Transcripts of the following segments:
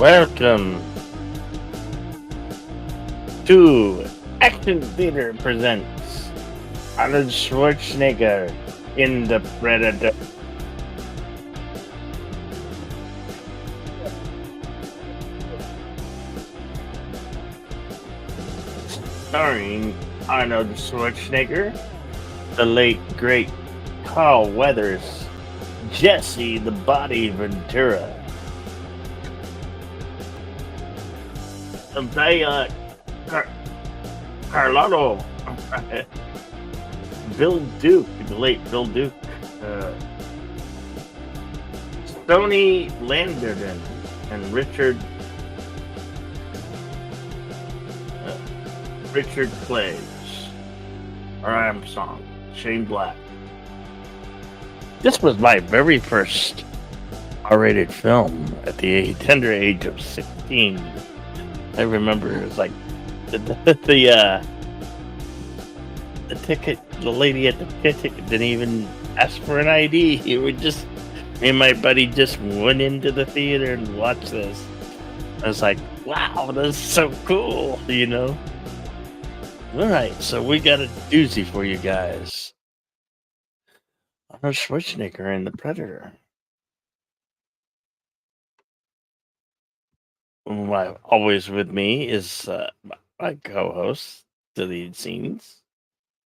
Welcome to Action Theater presents Arnold Schwarzenegger in The Predator. Starring Arnold Schwarzenegger, the late great Carl Weathers, Jesse the Body Ventura, Vaya Carlotto, Bill Duke, the late Bill Duke, uh, Stoney Landerden, and uh, Richard Clays, Armstrong, Shane Black. This was my very first R-rated film at the tender age of 16. I remember it was like the ticket. The lady at the ticket didn't even ask for an ID. It would just me and my buddy just went into the theater and watched this. I was like, "Wow, this is so cool!" All right, so we got a doozy for you guys. Arnold Schwarzenegger and the Predator. Always with me is my co-host, Deleted Scenes.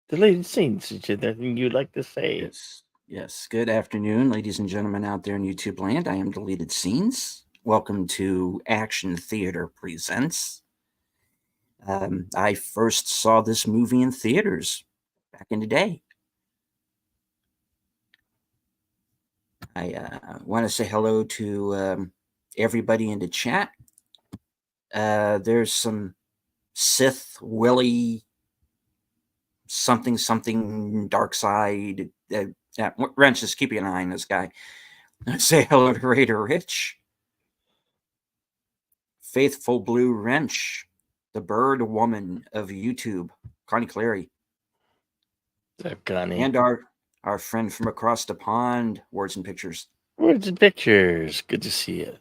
Deleted Scenes, is there anything you'd like to say? Yes. Good afternoon, ladies and gentlemen out there in YouTube land. I am Deleted Scenes. Welcome to Action Theater Presents. I first saw this movie in theaters back in the day. I want to say hello to everybody in the chat. There's some Sith Willy something dark side. Wrench is keeping an eye on this guy. I say hello to Raider Rich, Faithful Blue Wrench, the bird woman of YouTube, Connie Clary, Connie? and our friend from across the pond, Words and Pictures. Words and Pictures. Good to see you.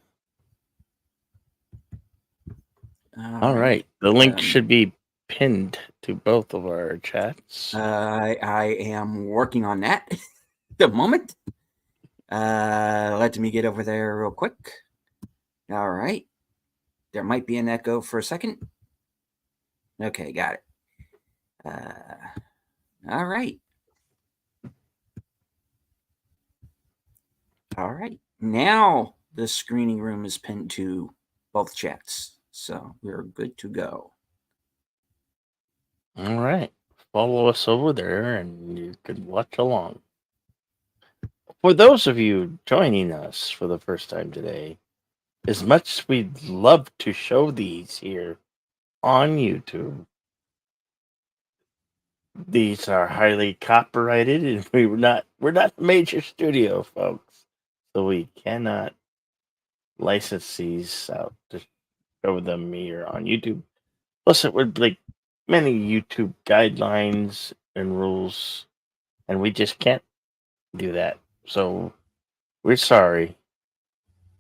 All right. The link should be pinned to both of our chats. I am working on that at the moment. Let me get over there real quick. All right. There might be an echo for a second. Okay, got it. All right. All right. Now the screening room is pinned to both chats. So we're good to go. All right. Follow us over there and you can watch along. For those of you joining us for the first time today, as much as we'd love to show these here on YouTube, these are highly copyrighted and we're not a major studio, folks. So we cannot license these out to show them here on YouTube. Plus, it would break many YouTube guidelines and rules, and we just can't do that. So we're sorry.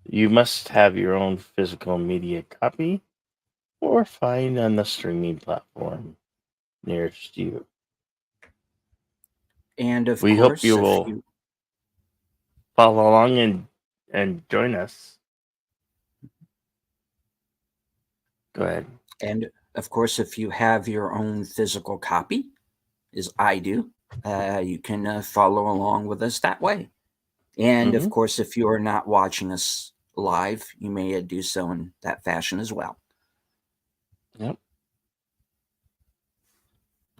You must have your own physical media copy or find on the streaming platform nearest you. And of We course, hope you will follow along and join us. Go ahead. And of course, if you have your own physical copy, as I do, you can follow along with us that way. And of course, if you are not watching us live, you may do so in that fashion as well. Yep.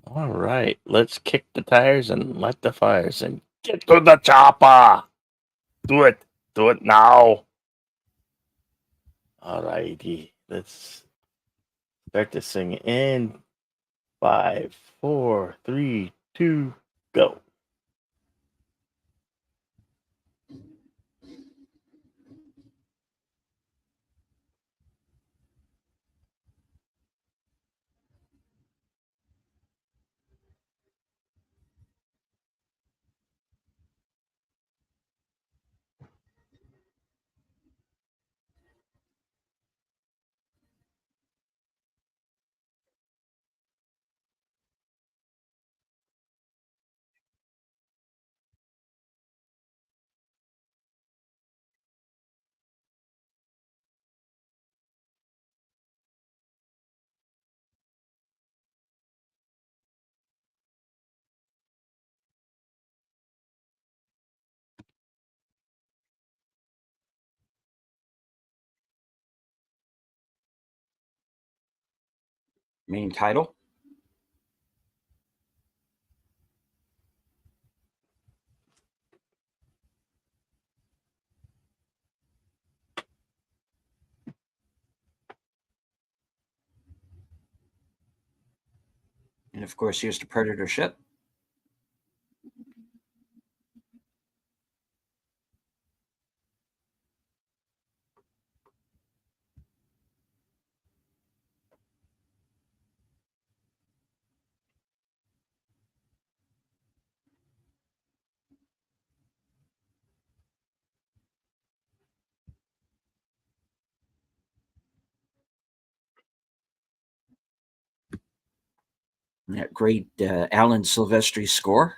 All right. Let's kick the tires and light the fires and get to the chopper. Do it. Do it now. All righty. Let's start this thing in 5, 4, 3, 2, go. Main title. And of course, here's the Predator ship. That great Alan Silvestri score.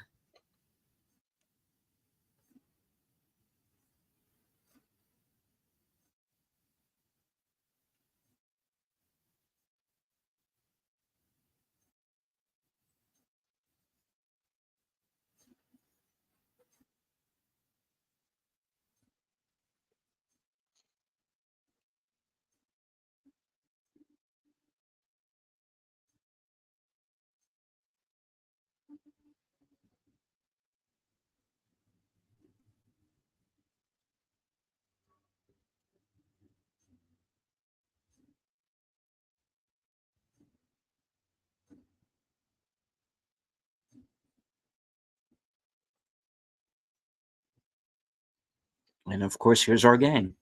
And of course, here's our gang.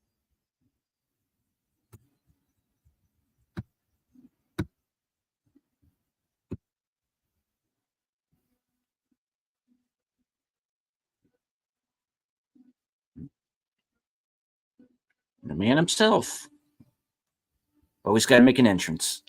The man himself. Always got to make an entrance.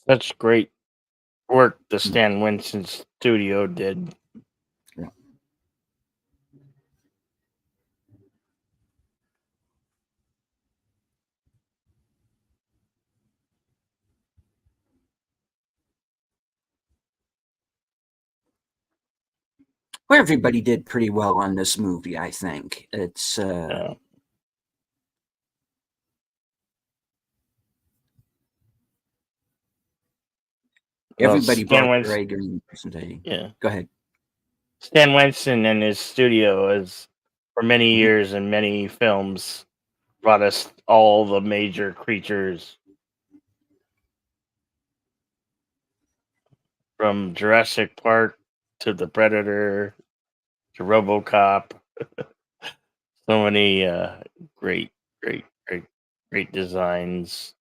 Such great work the Stan Winston studio did. Yeah. Well, everybody did pretty well on this movie, I think. It's everybody brought their A game. Yeah. Go ahead. Stan Winston and his studio has, for many years and many films, brought us all the major creatures from Jurassic Park to the Predator to RoboCop. So many great designs.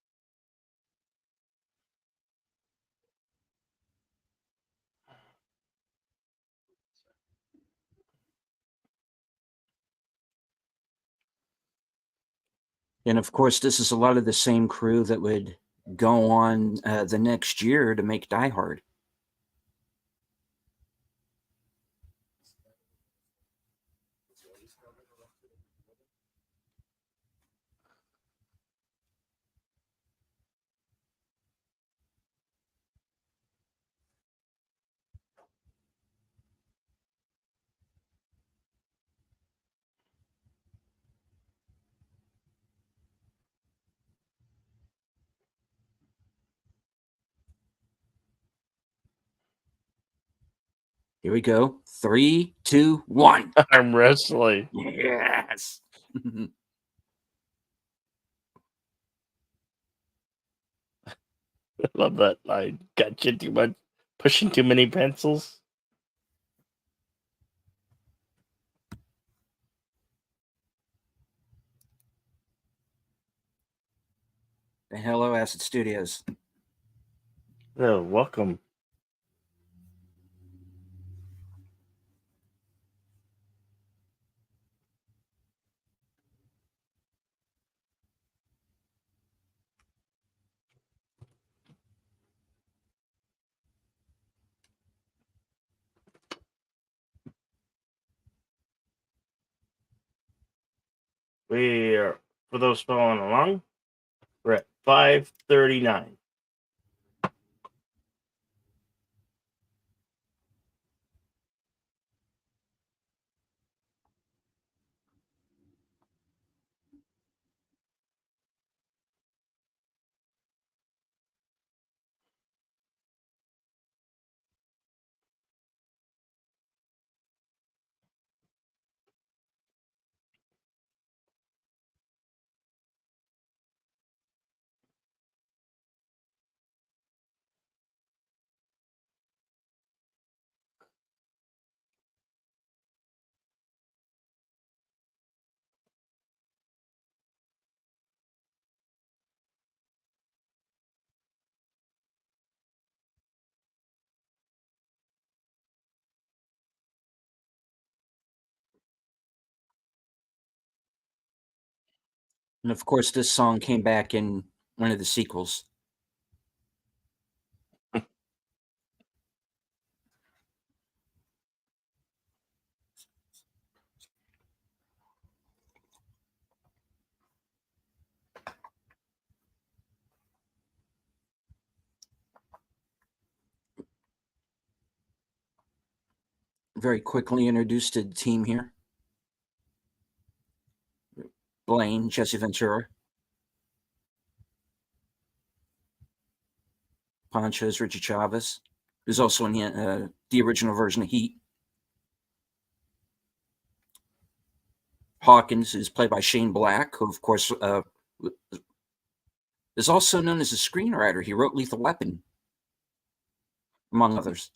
And of course, this is a lot of the same crew that would go on the next year to make Die Hard. Here we go. 3, 2, 1. Arm wrestling. Yes. I love that line. Got you too much, pushing too many pencils. Hello, Acid Studios. Oh, welcome. We are, for those following along, we're at 5:39. And of course, this song came back in one of the sequels. Very quickly introduced to the team here. Blaine, Jesse Ventura, Ponchos, Richie Chavez, who's also in the original version of Heat. Hawkins, who's played by Shane Black, who, of course, is also known as a screenwriter. He wrote Lethal Weapon, among others.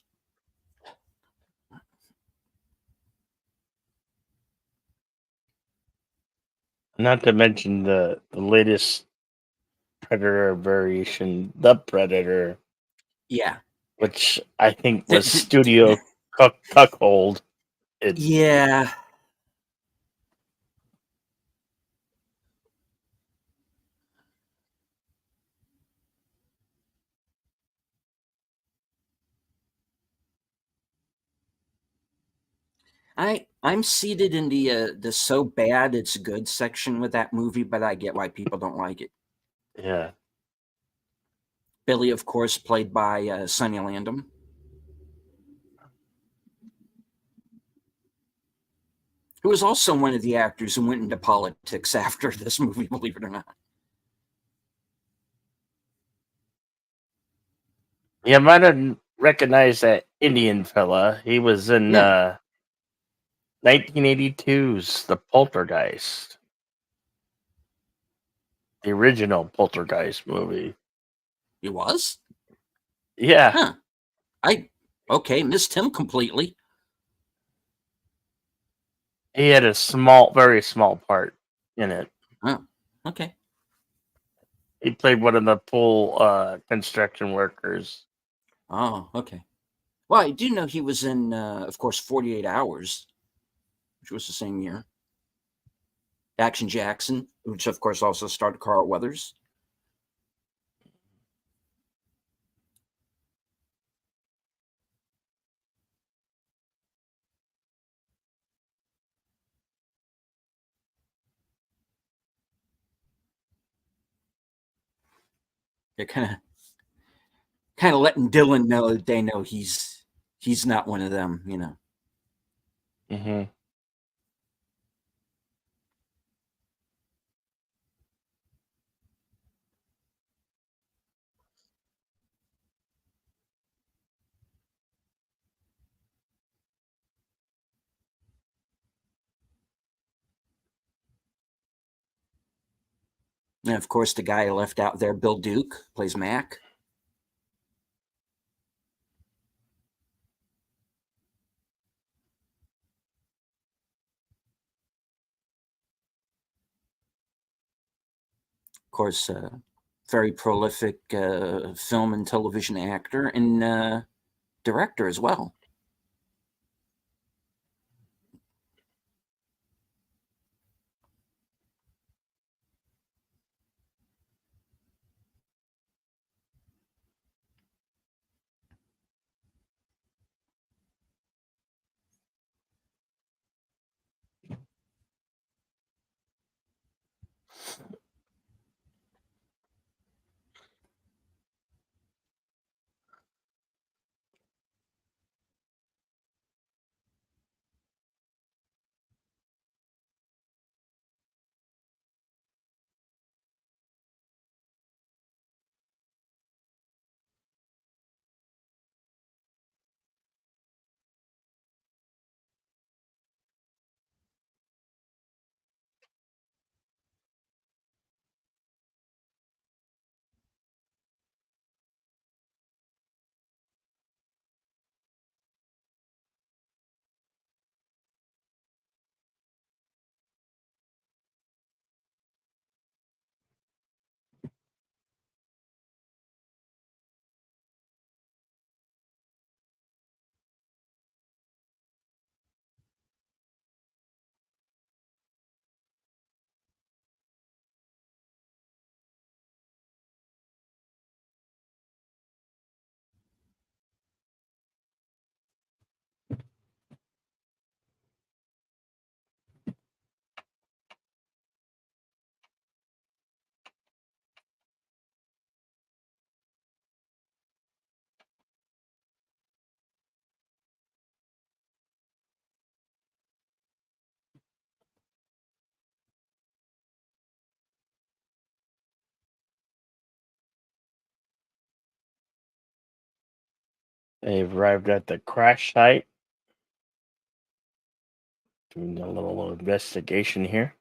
Not to mention the latest Predator variation, The Predator, Yeah. which I think D- was d- studio cuckold. It, yeah. I'm seated in the so bad it's good section with that movie, but I get why people don't like it. yeah. Billy, of course, played by Sonny Landham, who was also one of the actors who went into politics after this movie, believe it or not. You might have recognized that Indian fella. He was in Yeah. 1982's The Poltergeist, the original Poltergeist movie. He was? Yeah, Huh. Okay, missed him completely. he had a small, very small part in it. Oh, okay. He played one of the pool construction workers. Oh, okay. Well, I do know he was in, of course, 48 Hours, which was the same year. Action Jackson, which of course also starred Carl Weathers. They're kind of letting Dylan know that they know he's not one of them, you know. Hmm. And of course, the guy left out there, Bill Duke, plays Mac. Of course, very prolific film and television actor and director as well. They've arrived at the crash site, doing a little investigation here.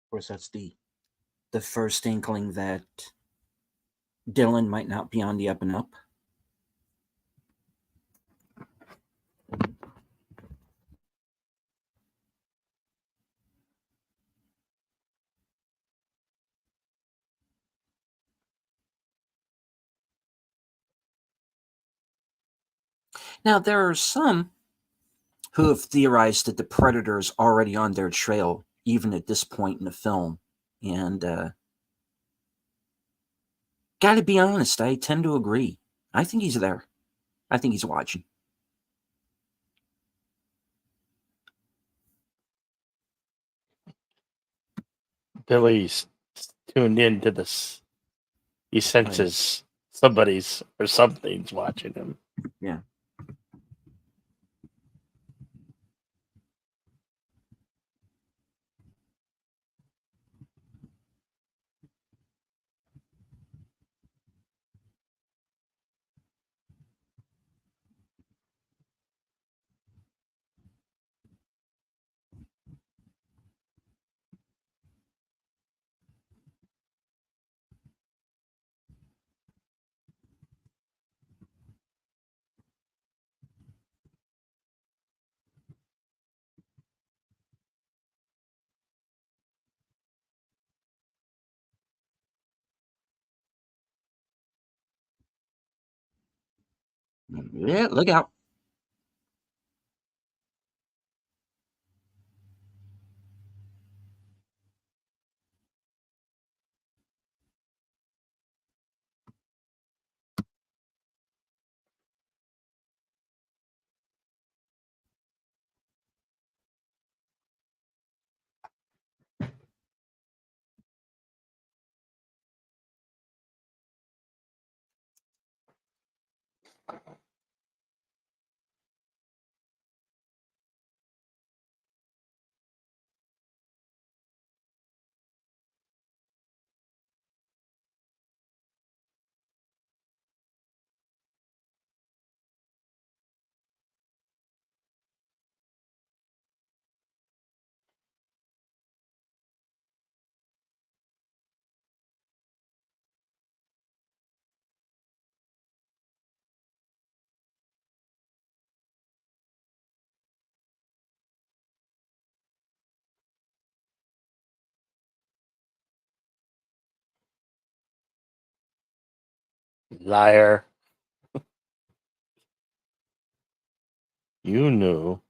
Of course, that's the first inkling that Dylan might not be on the up and up. Now, there are some who have theorized that the predator is already on their trail, even at this point in the film. And gotta be honest, I tend to agree. I think he's there. I think he's watching. Billy's tuned into this. He senses somebody's or something's watching him. Yeah. Yeah, look out. Liar. You knew.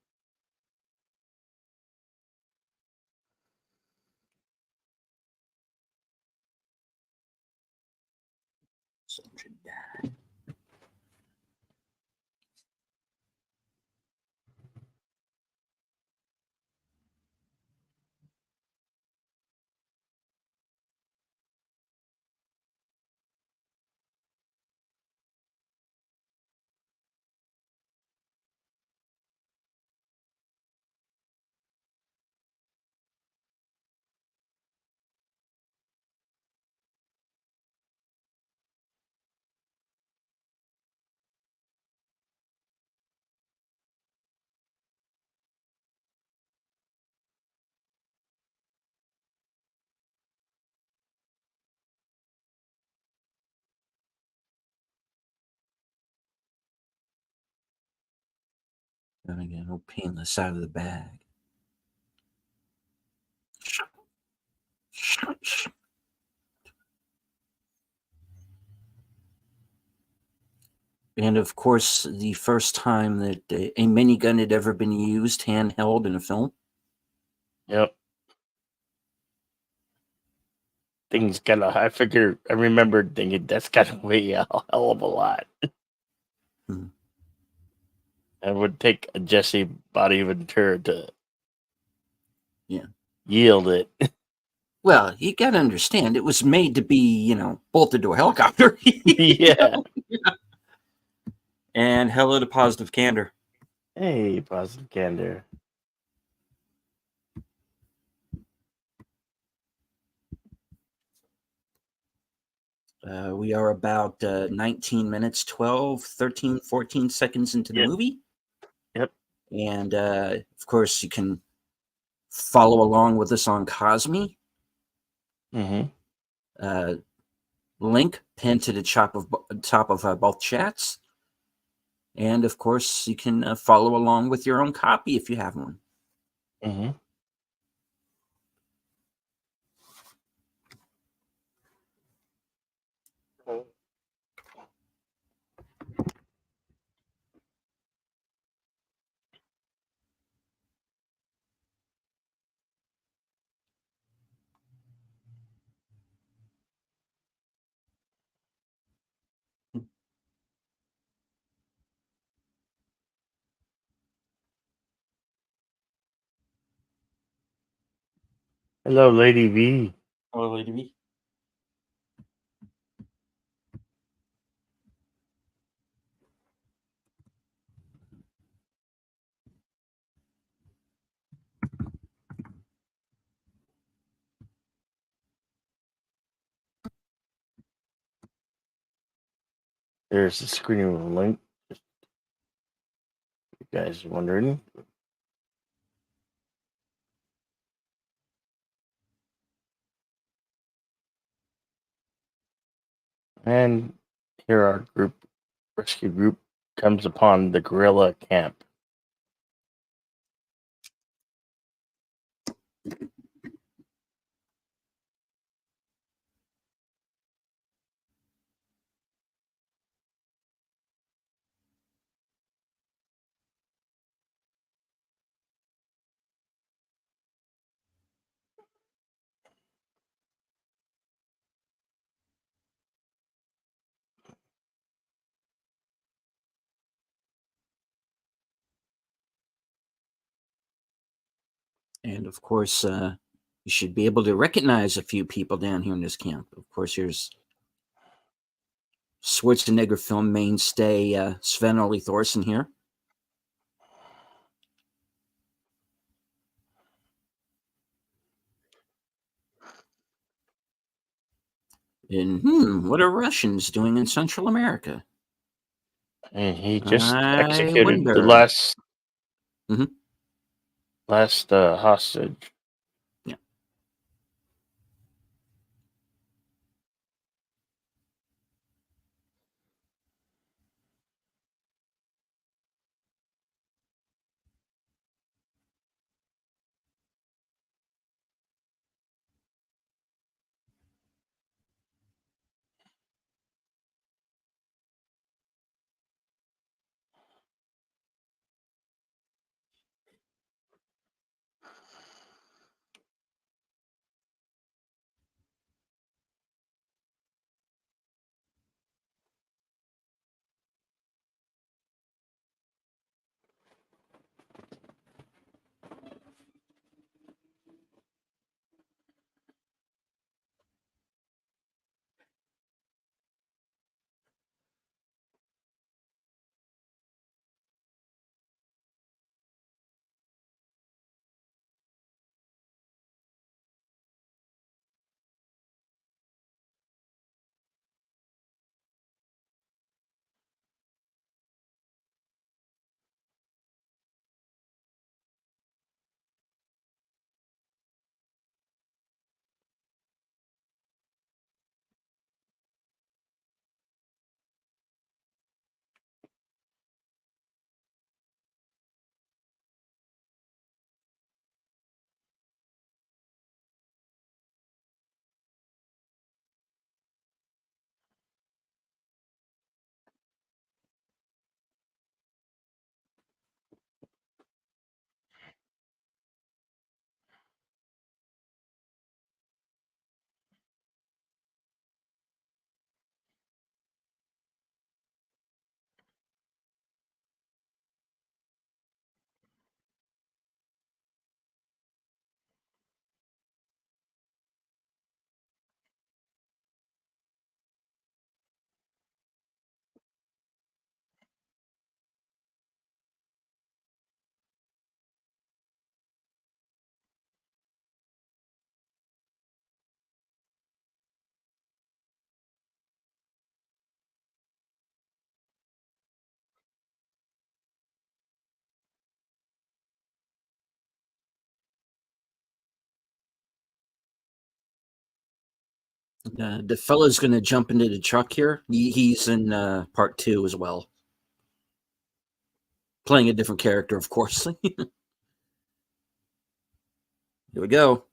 Soldier died. Gonna get no painless out of the bag. And of course, the first time that a minigun had ever been used handheld in a film. Yep. Things gotta. I remember thinking that's gotta weigh a hell of a lot. Hmm. It would take a Jesse Body Ventura to Yeah. yield it. Well, you got to understand, it was made to be, bolted to a helicopter. Yeah. And hello to positive candor. Hey, positive candor. We are about 19 minutes, 12, 13, 14 seconds into the Yep. movie. Yep. And of course, you can follow along with us on Cosme. Mm-hmm. Link pinned to the top of both chats. And of course, you can follow along with your own copy if you have one. Mm-hmm. Hello, Lady V. Hello, Lady V. There's the screen with a link. You guys wondering? And here our rescue group comes upon the guerrilla camp. And of course, you should be able to recognize a few people down here in this camp. Of course, here's Schwarzenegger film mainstay Sven Ole Thorsen here. And what are Russians doing in Central America? And he just I executed the wonder. Mhm. last hostage. Yeah. The fella's going to jump into the truck here. He's in part two as well, playing a different character, of course. Here we go.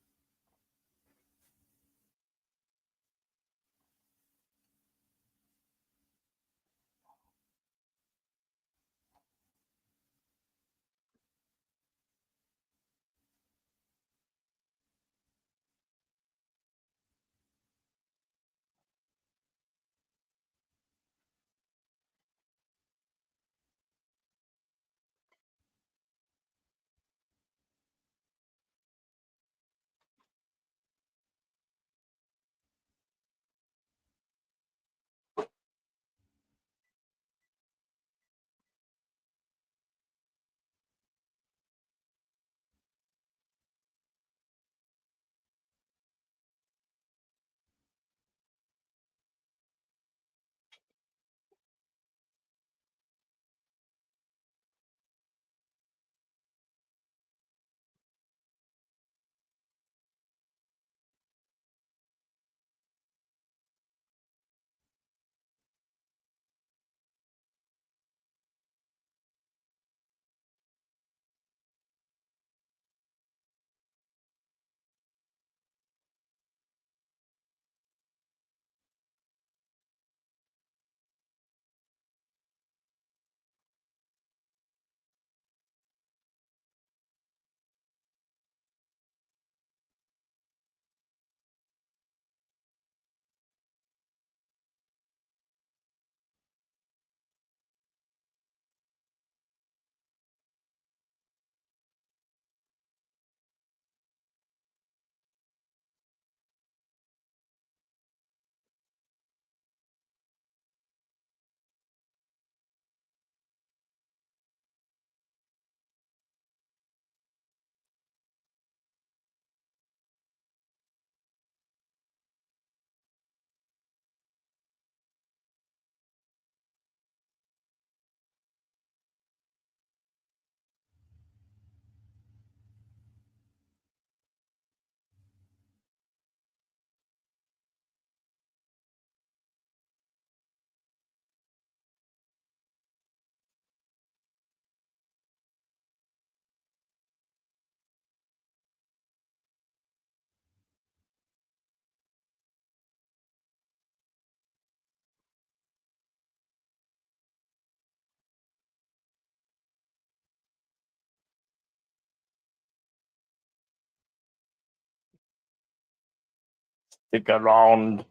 Stick around.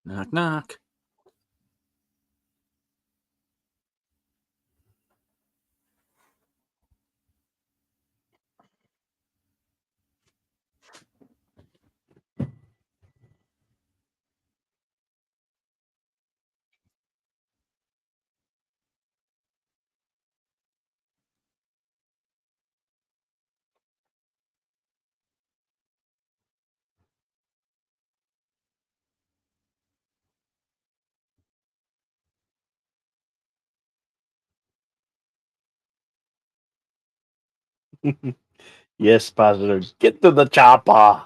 Knock, knock. Yes, positives. Get to the chopper.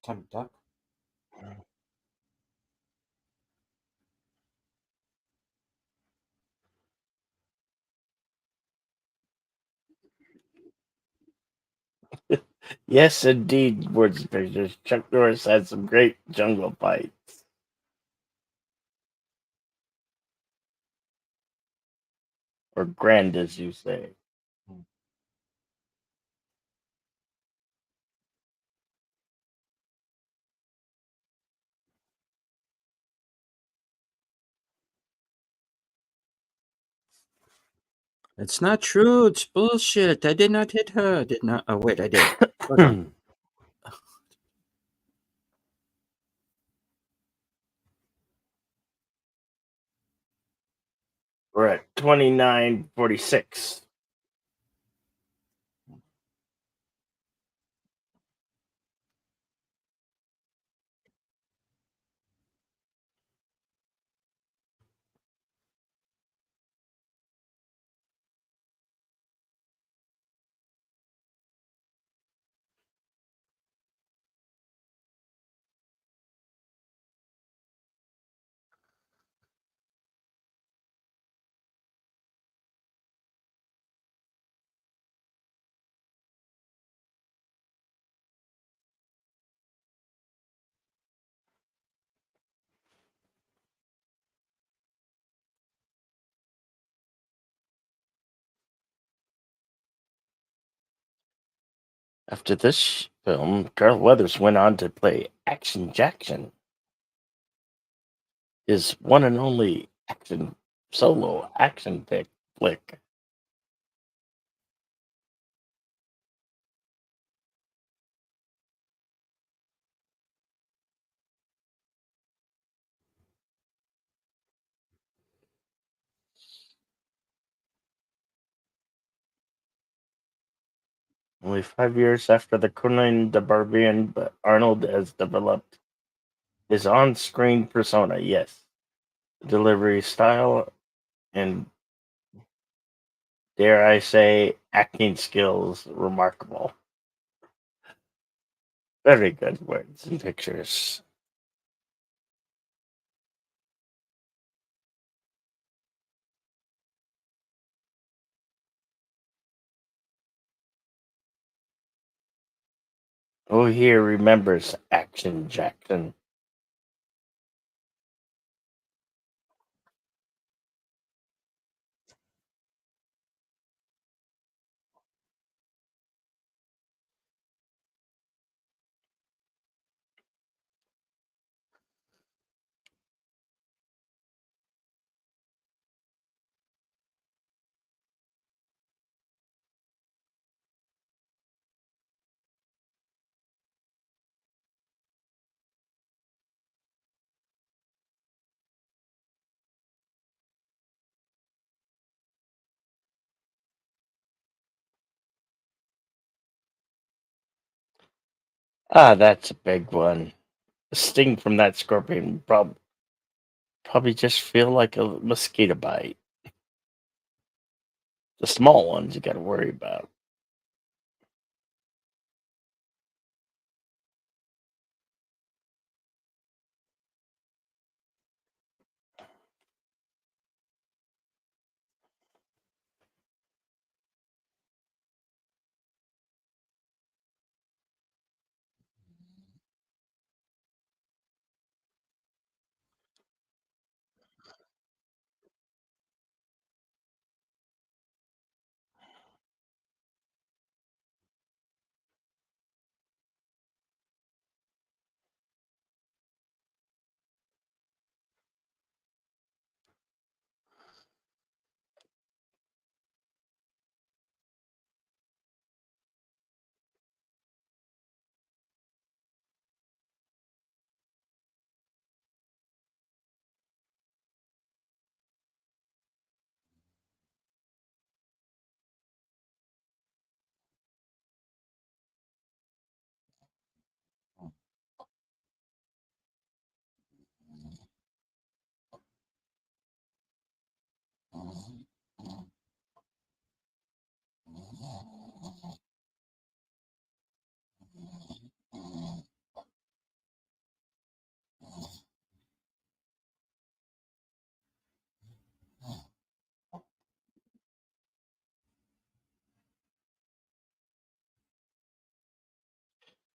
Time to duck. Yes, indeed, words pictures. Chuck Norris had some great jungle fights. Or grand, as you say. It's not true. It's bullshit. I did not hit her. Did not. Oh, wait, I did. Hold on. We're at 29:46. After this film, Carl Weathers went on to play Action Jackson, his one and only action solo action flick. Only 5 years after the Conan the Barbarian, but Arnold has developed his on-screen persona. Yes, delivery style and, dare I say, acting skills remarkable. Very good words and pictures. Who here remembers Action Jackson? Ah, that's a big one. The sting from that scorpion probably just feel like a mosquito bite. The small ones you got to worry about.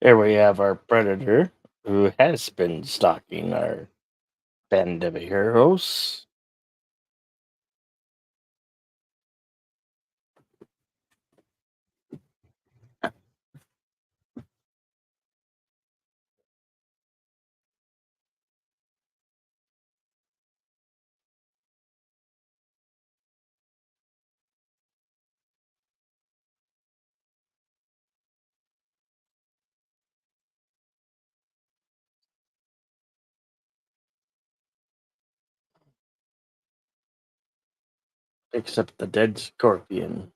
There we have our predator who has been stalking our band of heroes. except the dead scorpion.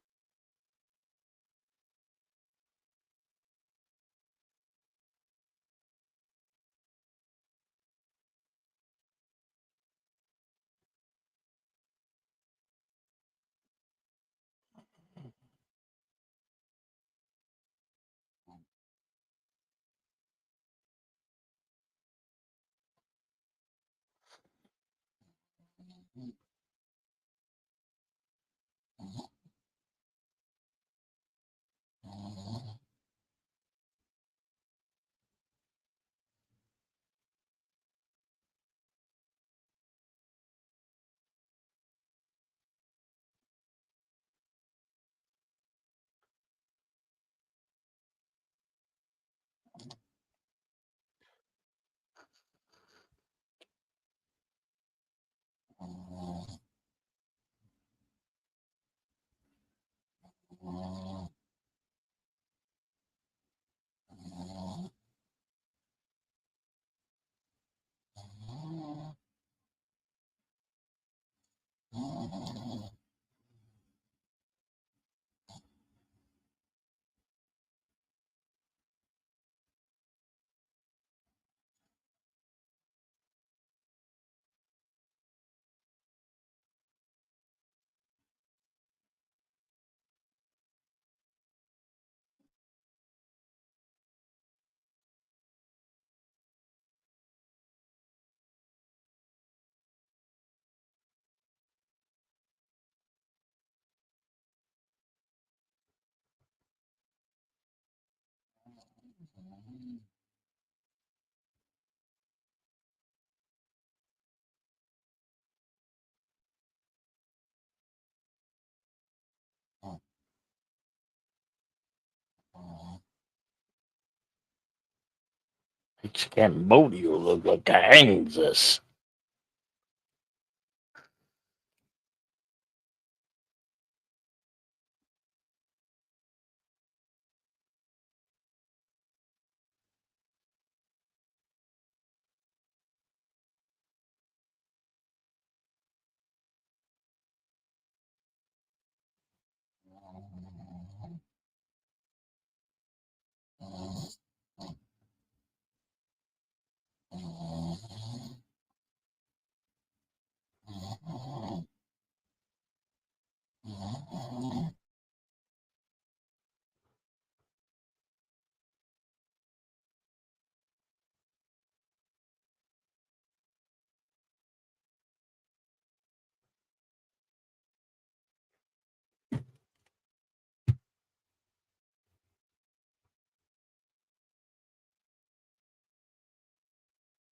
Makes Cambodia look like Kansas.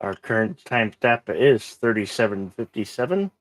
Our current timestamp is 37:57.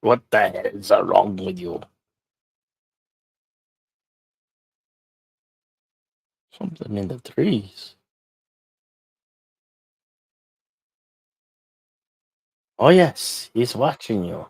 What the hell is wrong with you? Something in the trees. Oh, yes, he's watching you.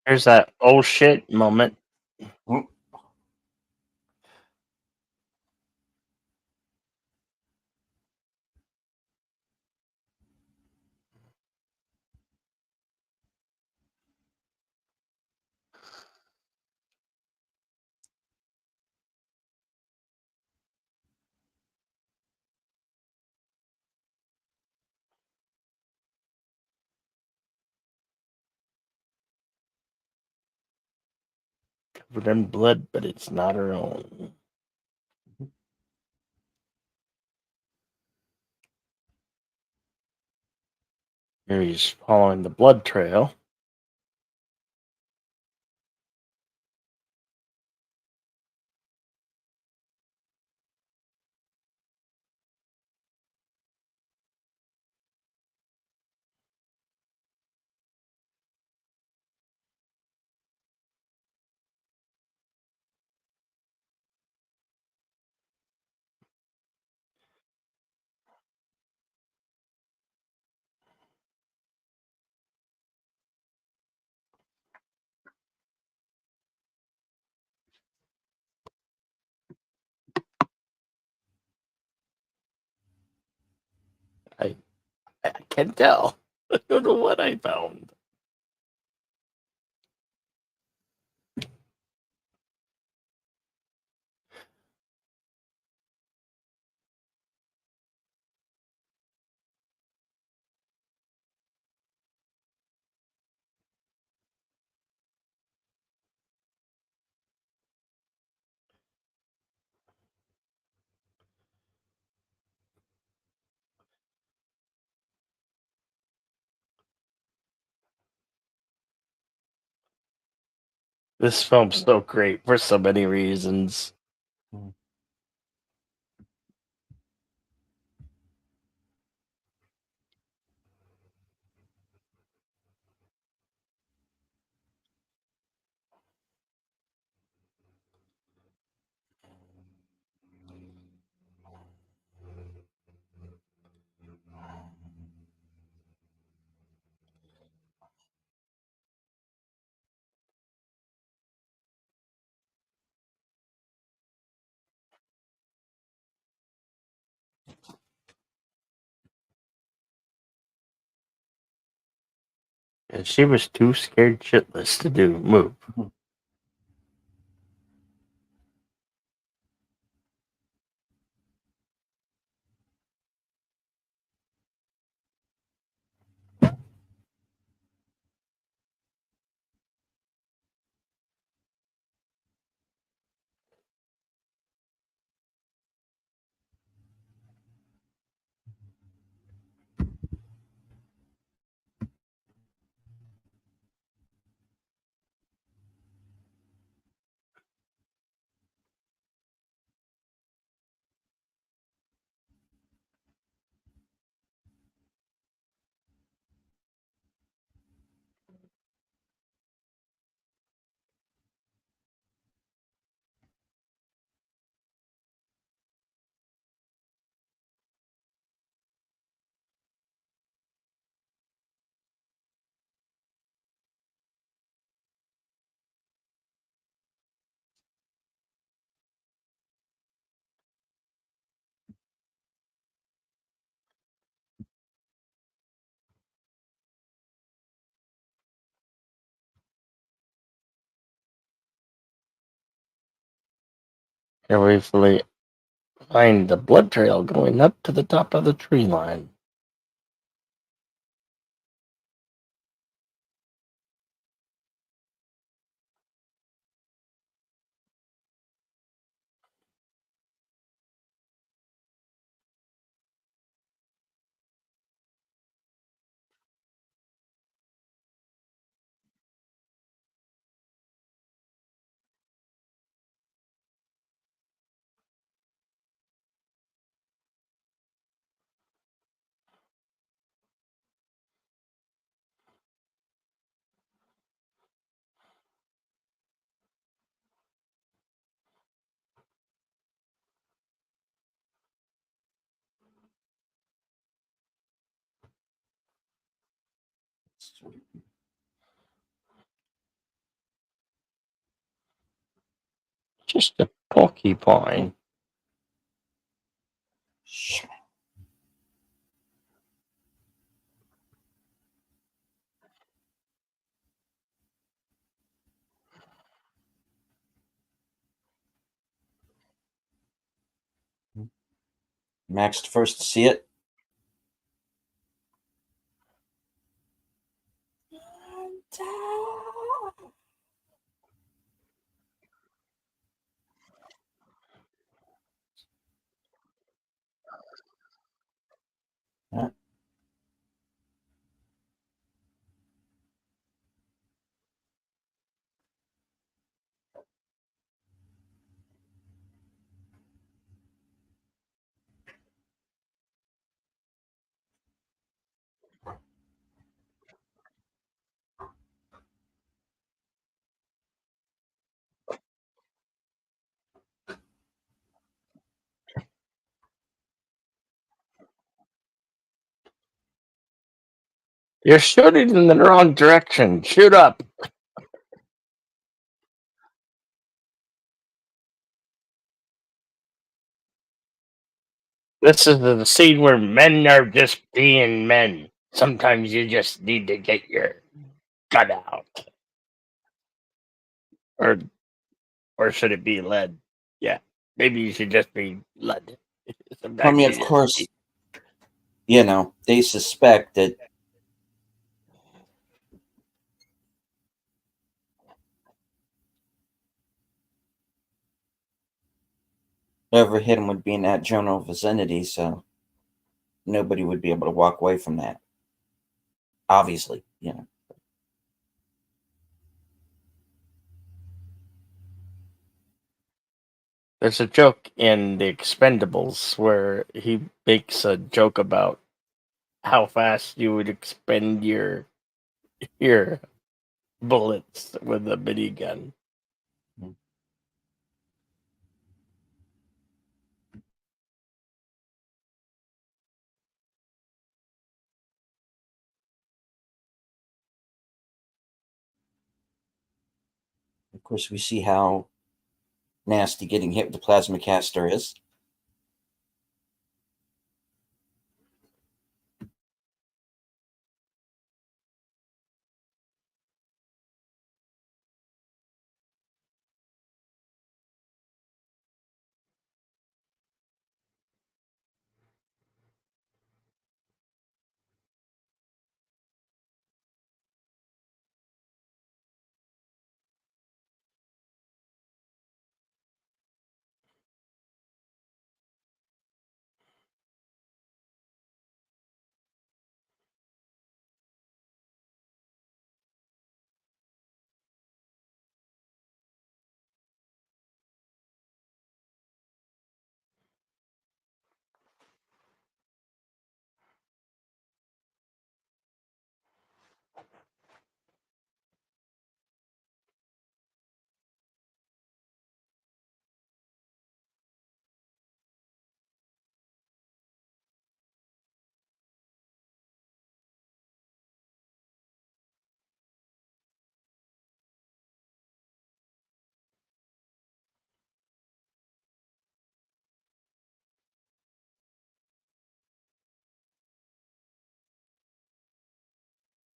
There's that oh shit moment. Oh, Covered in blood, but it's not her own. Here he's following the blood trail. I, I can't tell. I don't know what I found. This film's so great for so many reasons. And she was too scared shitless to move. Carefully find the blood trail going up to the top of the tree line. Just a porcupine. Max the first to see it. Yeah. You're shooting in the wrong direction. Shoot up. This is the scene where men are just being men. Sometimes you just need to get your gun out. Or should it be led? Yeah. Maybe you should just be led. I Sometimes mean, you of just course, they suspect that whoever hit him would be in that general vicinity, so nobody would be able to walk away from that. Obviously. There's a joke in The Expendables where he makes a joke about how fast you would expend your bullets with a minigun. Of course, we see how nasty getting hit with the plasma caster is.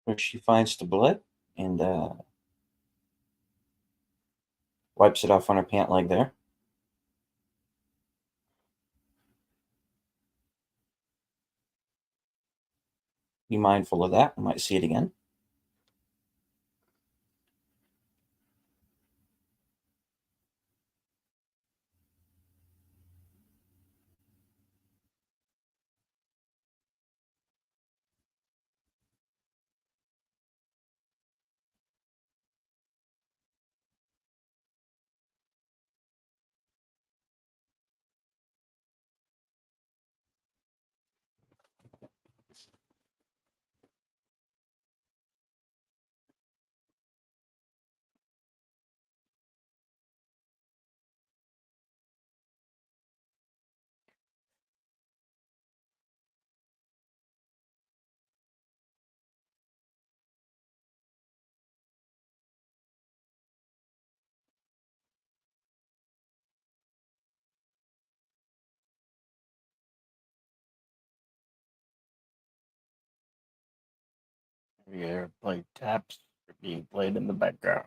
Where she finds the bullet and wipes it off on her pant leg there. Be mindful of that. We might see it again. The airplane taps are being played in the background.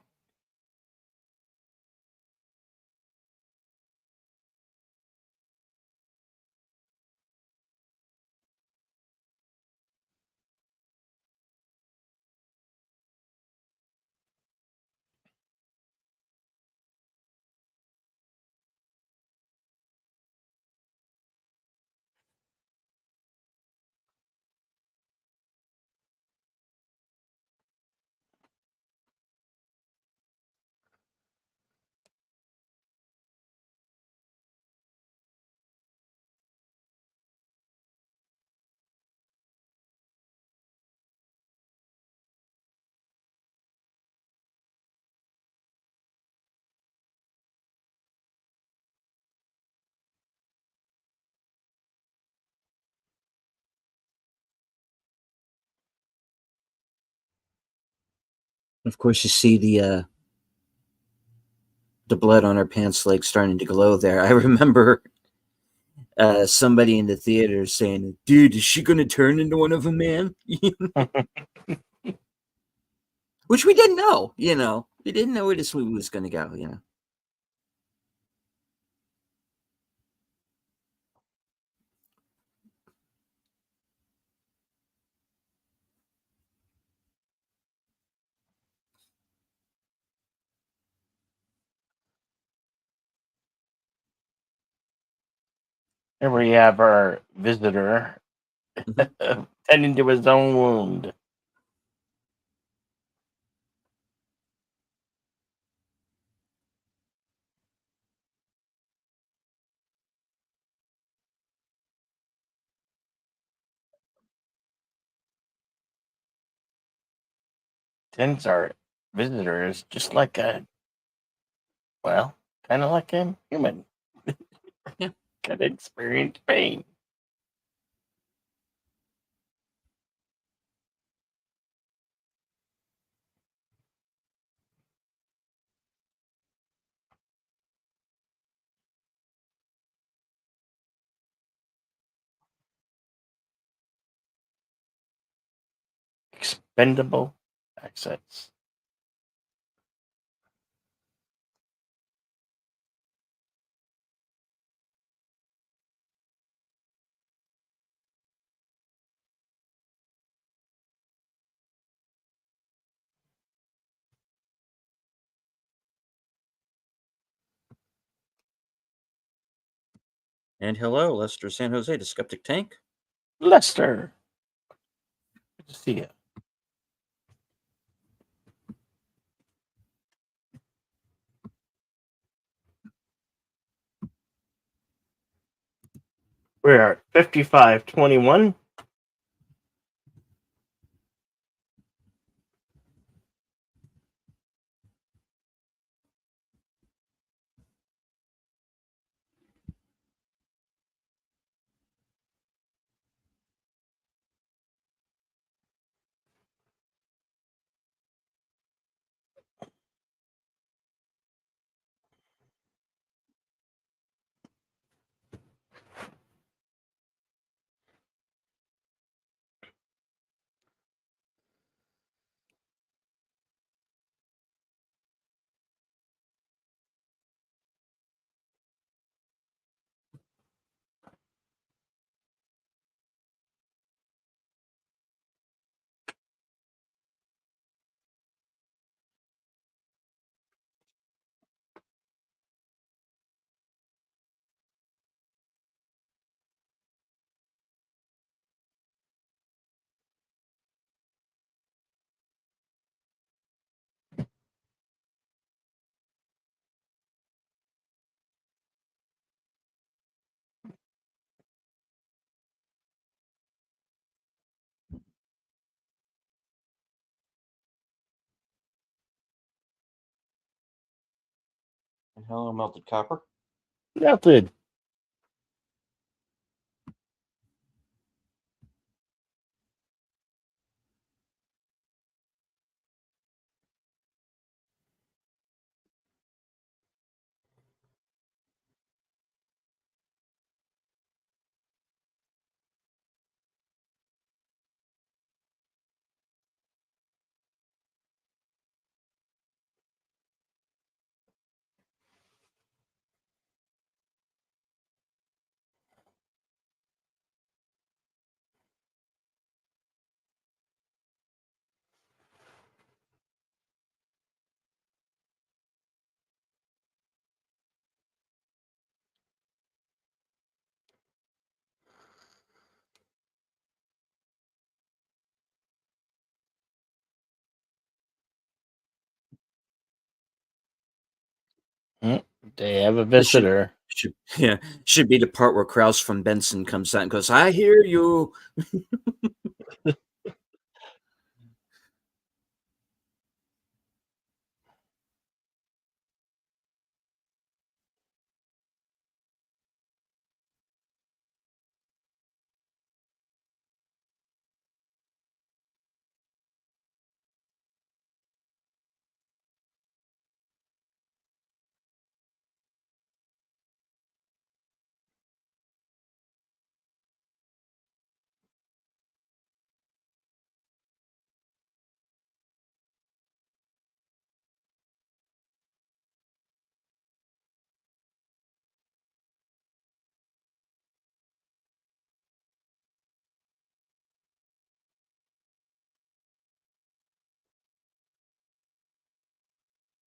Of course, you see the blood on her pants leg starting to glow there. I remember somebody in the theater saying, "Dude, is she going to turn into one of them, man?" Which we didn't know. We didn't know where this movie was going to go. Here we have our visitor Mhm. tending to his own wound. Tends our visitor is just like kind of like a human. Yeah. Can experience pain. Expendable assets. And hello, Lester San Jose, the Skeptic Tank. Lester, good to see you. We're at 55-21. Hello, melted copper. Melted. Mm, they have a This should visitor. should yeah, should be the part where Kraus from Benson comes out and goes, "I hear you."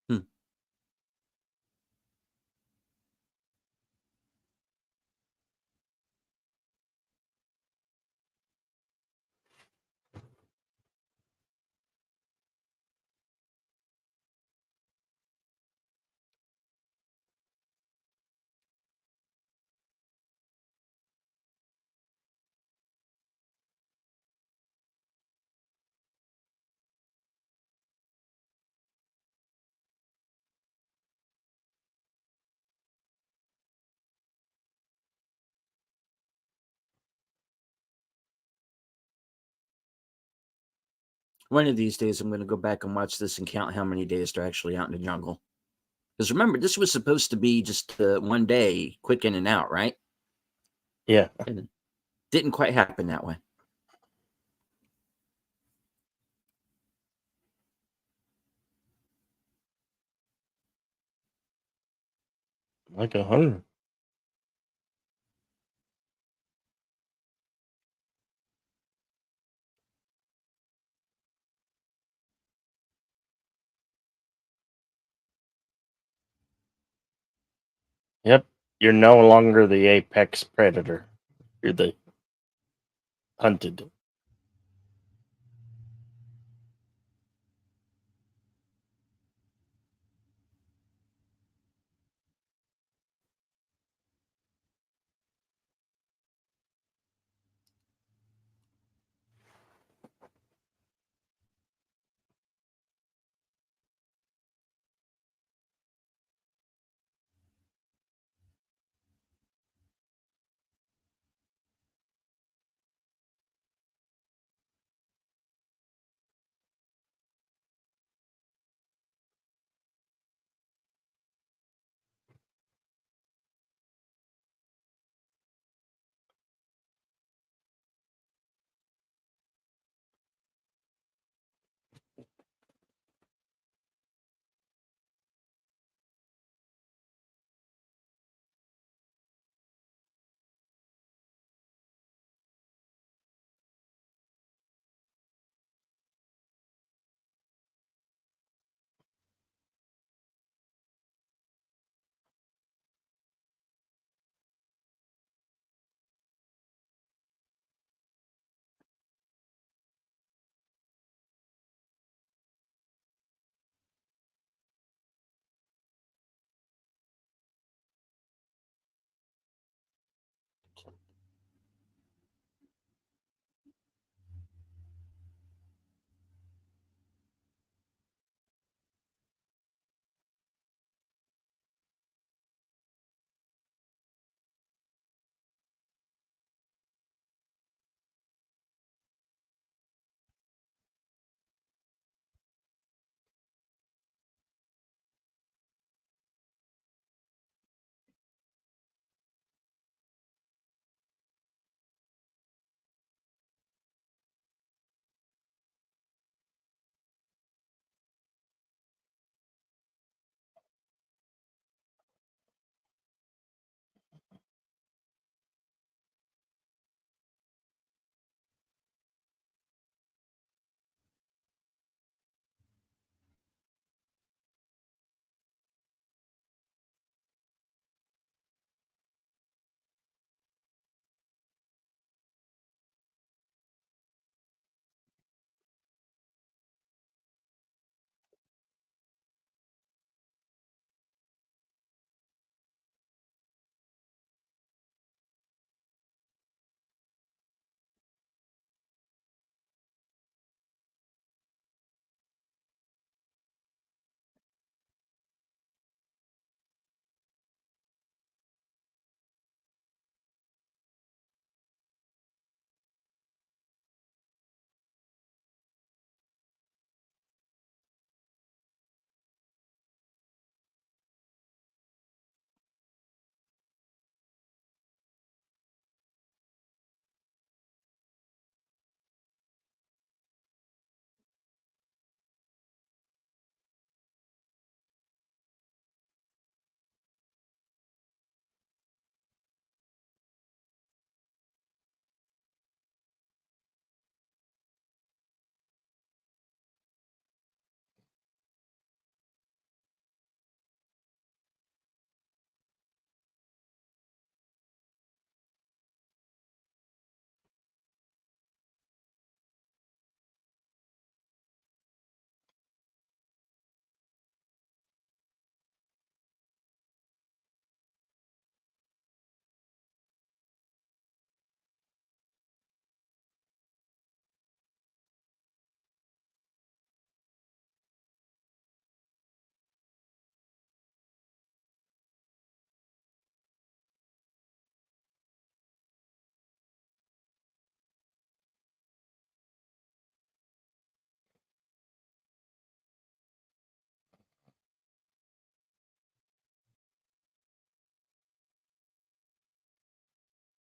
Hmm. One of these days, I'm going to go back and watch this and count how many days they're actually out in the jungle. Because remember, this was supposed to be just one day, quick in and out, right? Yeah. And it didn't quite happen that way. Like 100. Yep. You're no longer the apex predator. You're the hunted.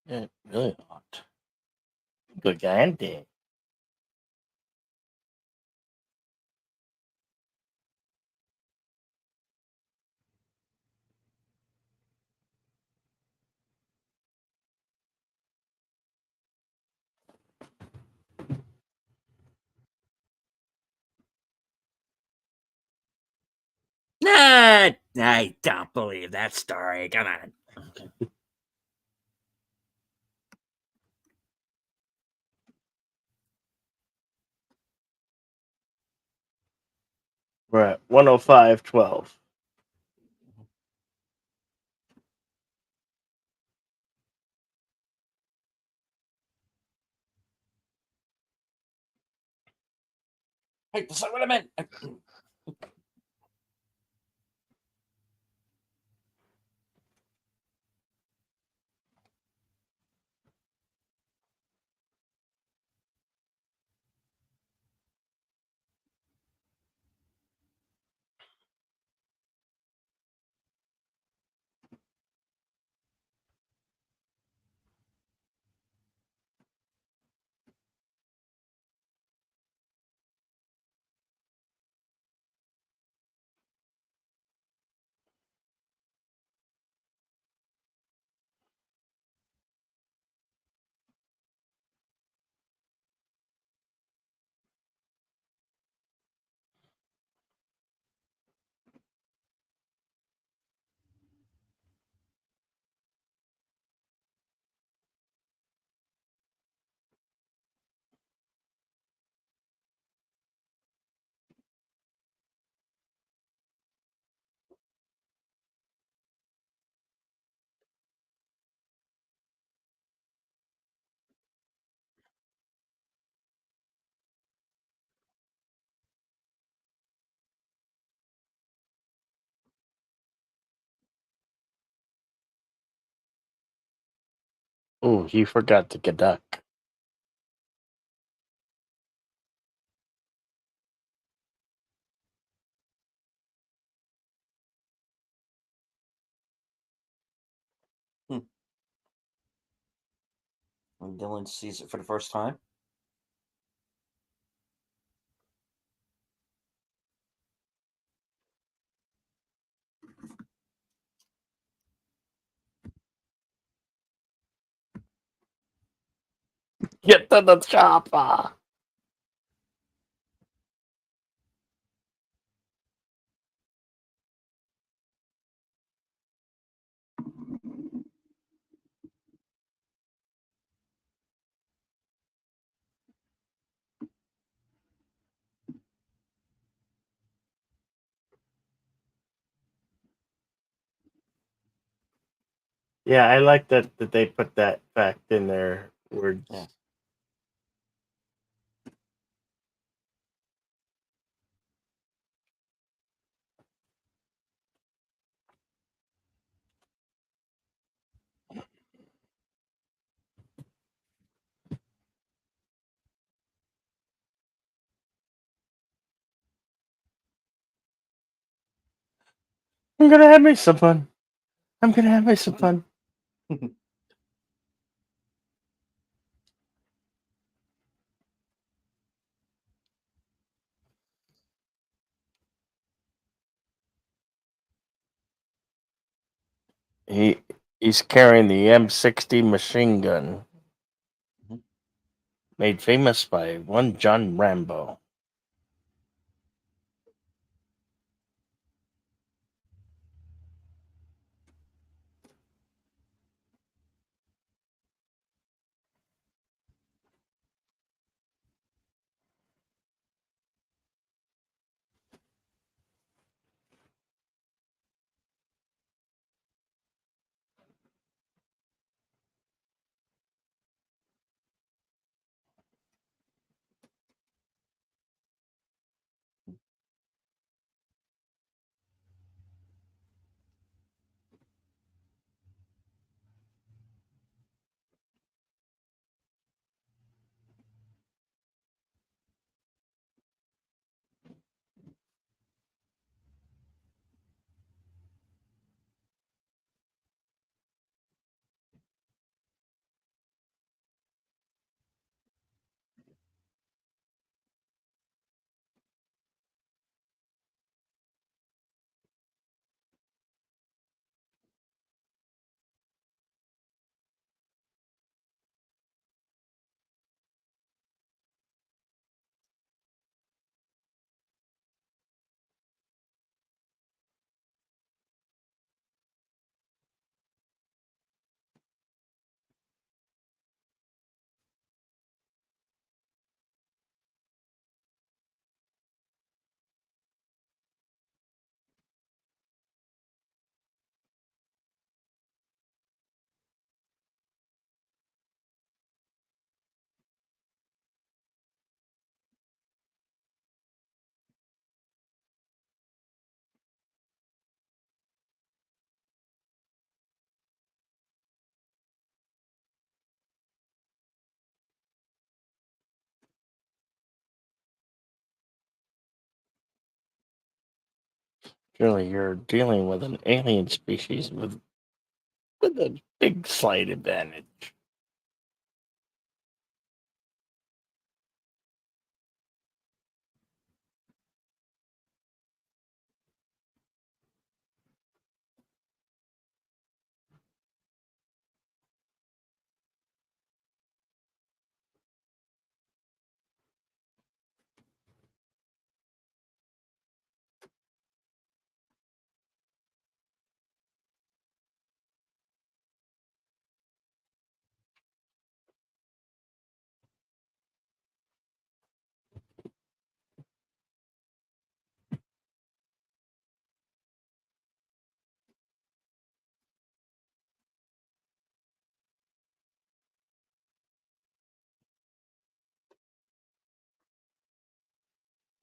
Yeah, really hot. Gigante. Nah, I don't believe that story. Come on. We're at 105.12. Hey, that's not what I meant. Oh, you forgot to duck. Hmm. When Dylan sees it for the first time. Get to the chopper. Yeah, I like that they put that fact in their words. Yeah. I'm gonna have me some fun. I'm gonna have me some fun. He he's carrying the M60 machine gun, Mhm. made famous by one John Rambo. Surely you're dealing with an alien species with a big slight advantage.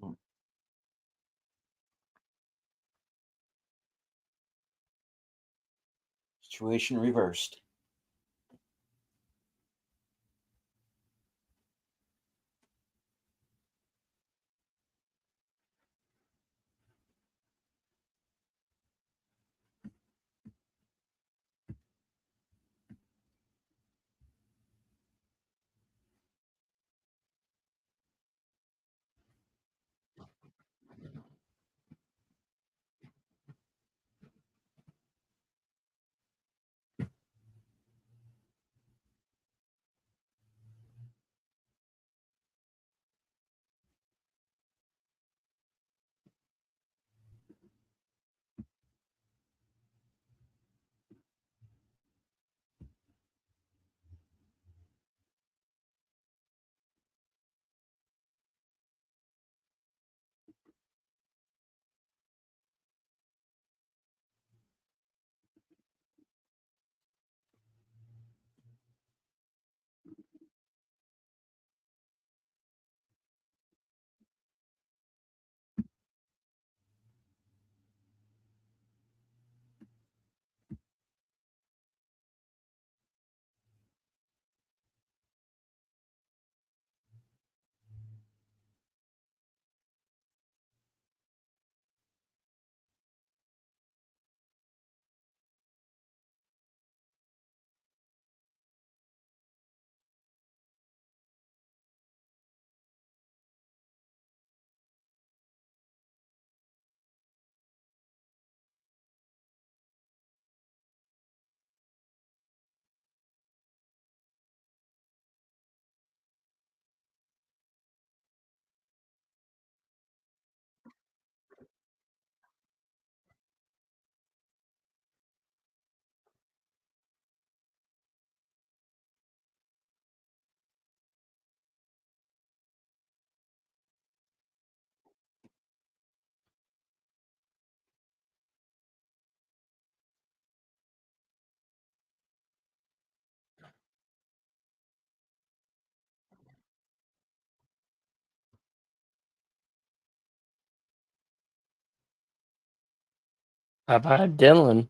Hmm. Situation reversed. How about Dylan?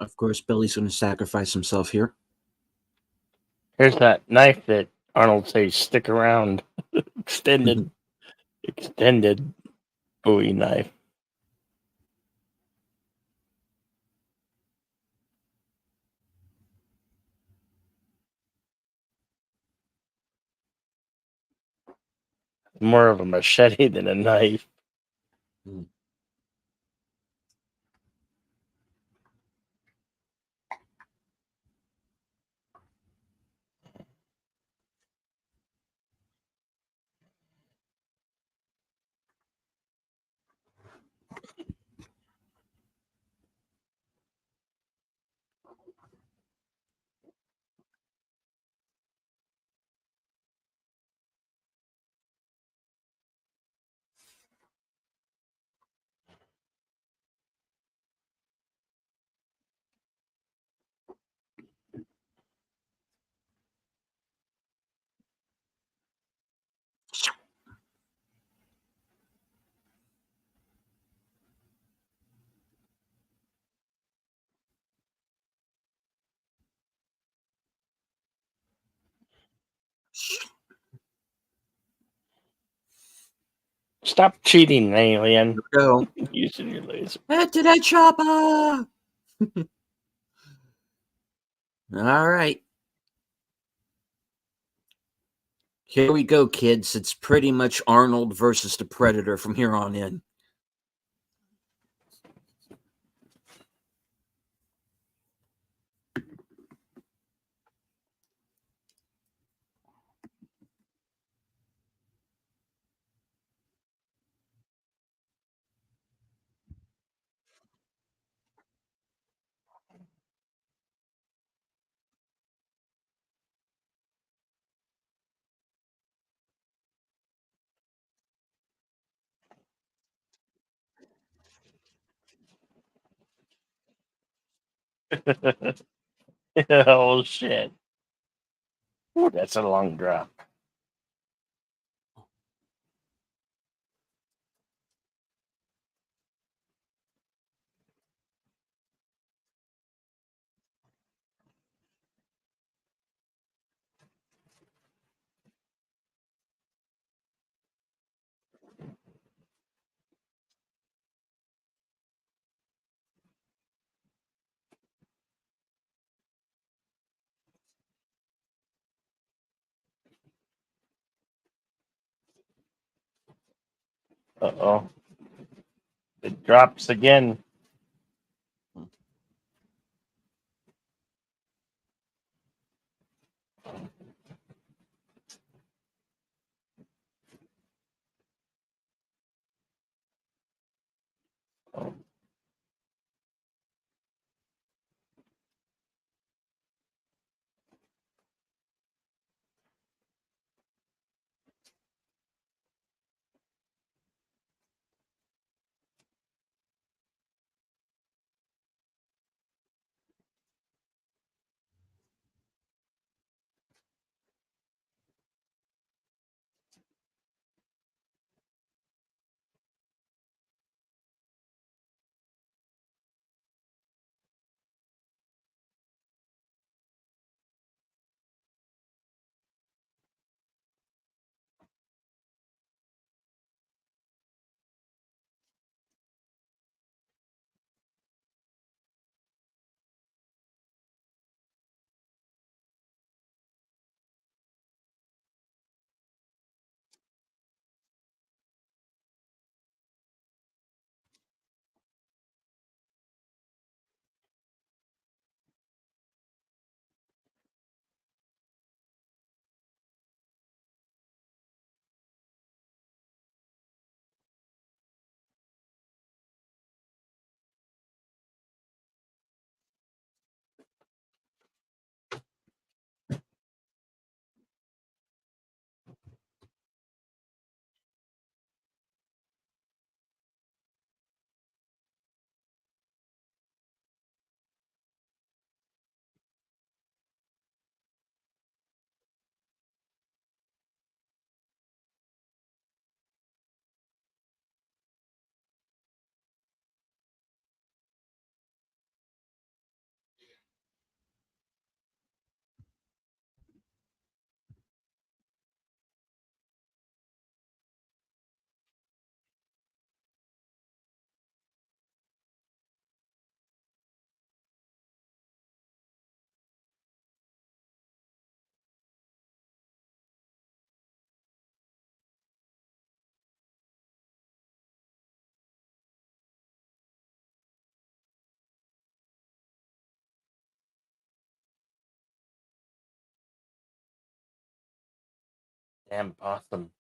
Of course, Billy's going to sacrifice himself here. Here's that knife that Arnold says stick around. Extended Bowie knife. More of a machete than a knife. Hmm. Stop cheating, alien. Go. Using your laser. Head to that chopper. All right. Here we go, kids. It's pretty much Arnold versus the Predator from here on in. Oh shit! Ooh, that's a long drop. Uh oh, it drops again. Oh, damn possum.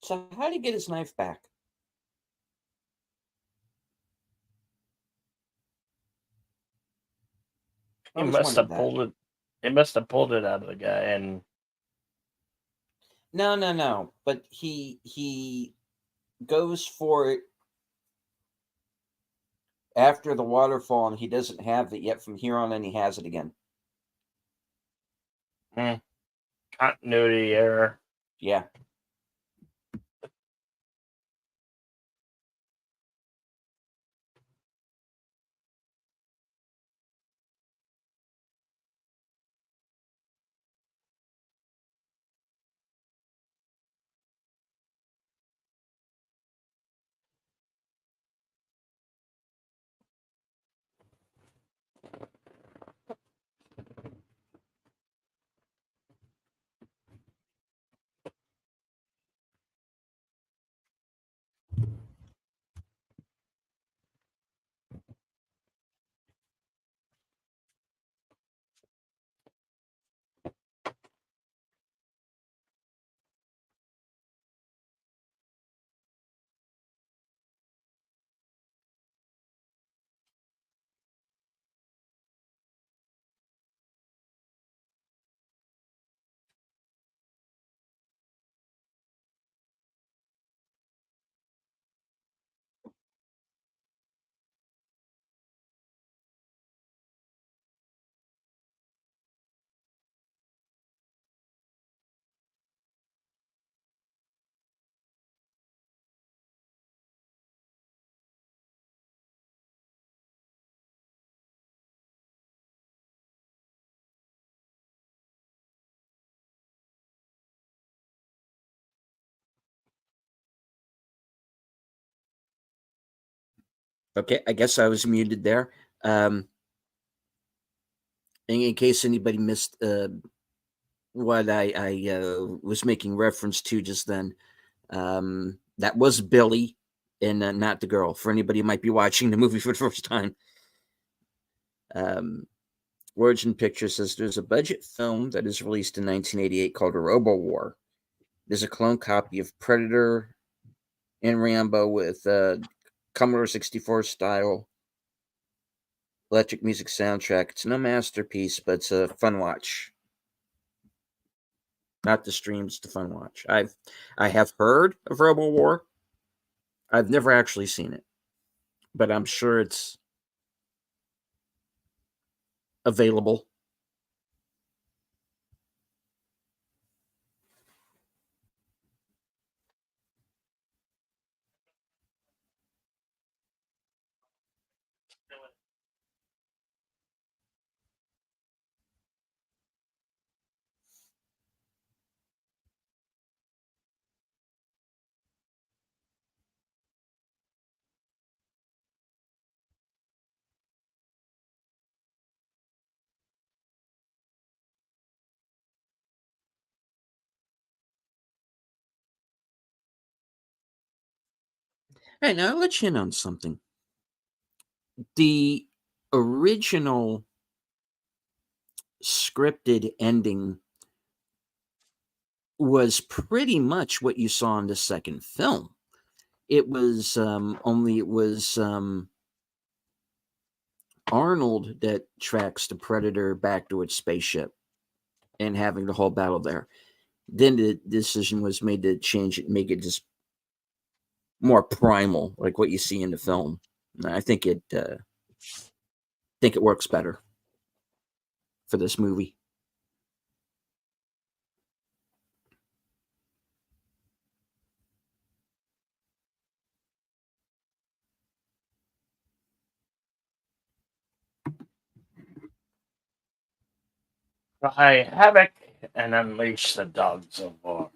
So how did he get his knife back? I He always must wondered have that. pulled it. He must have pulled it out of the guy, and No, no, no. But he goes for it after the waterfall, and he doesn't have it yet. From here on in, he has it again. hmm, continuity error. Yeah. Okay. I guess I was muted there. Um, in case anybody missed what I was making reference to just then, that was Billy and not the girl. For anybody who might be watching the movie for the first time, um, Origin Pictures says there's a budget film that is released in 1988 called Robo War. There's a clone copy of Predator and Rambo with Commodore 64 style electric music soundtrack. It's no masterpiece, but it's a fun watch. Not the streams, the fun watch. I have heard of Robo War. I've never actually seen it, but I'm sure it's available. Hey, now I'll let you in on something. The original scripted ending was pretty much what you saw in the second film. It was only it was Arnold that tracks the Predator back to its spaceship and having the whole battle there. Then the decision was made to change it, make it just more primal, like what you see in the film. And I think it works better for this movie. Cry havoc and unleash the dogs of war.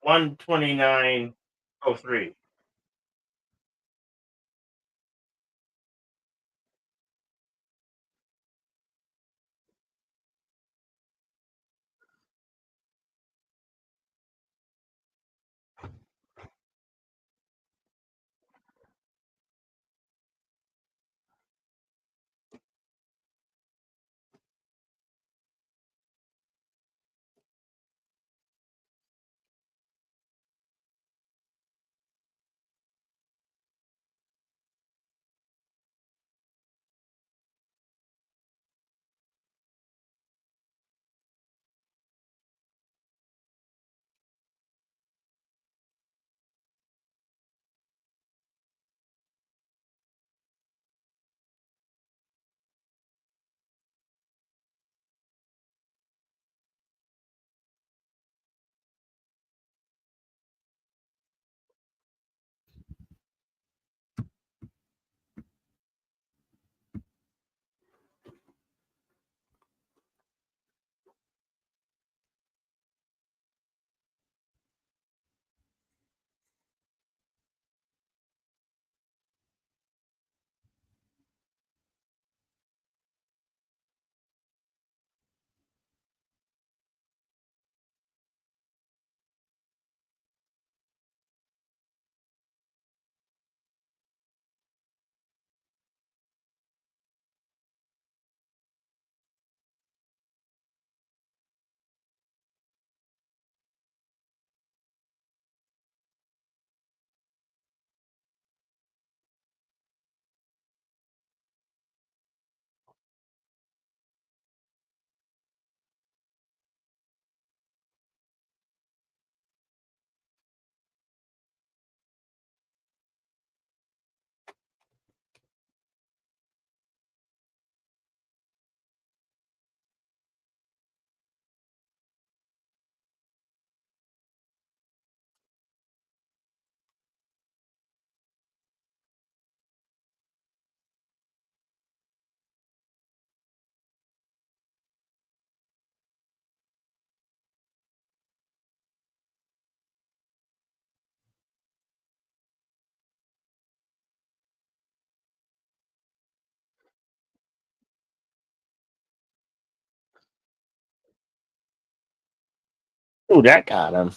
12903. Oh, that got him.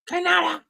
Canada.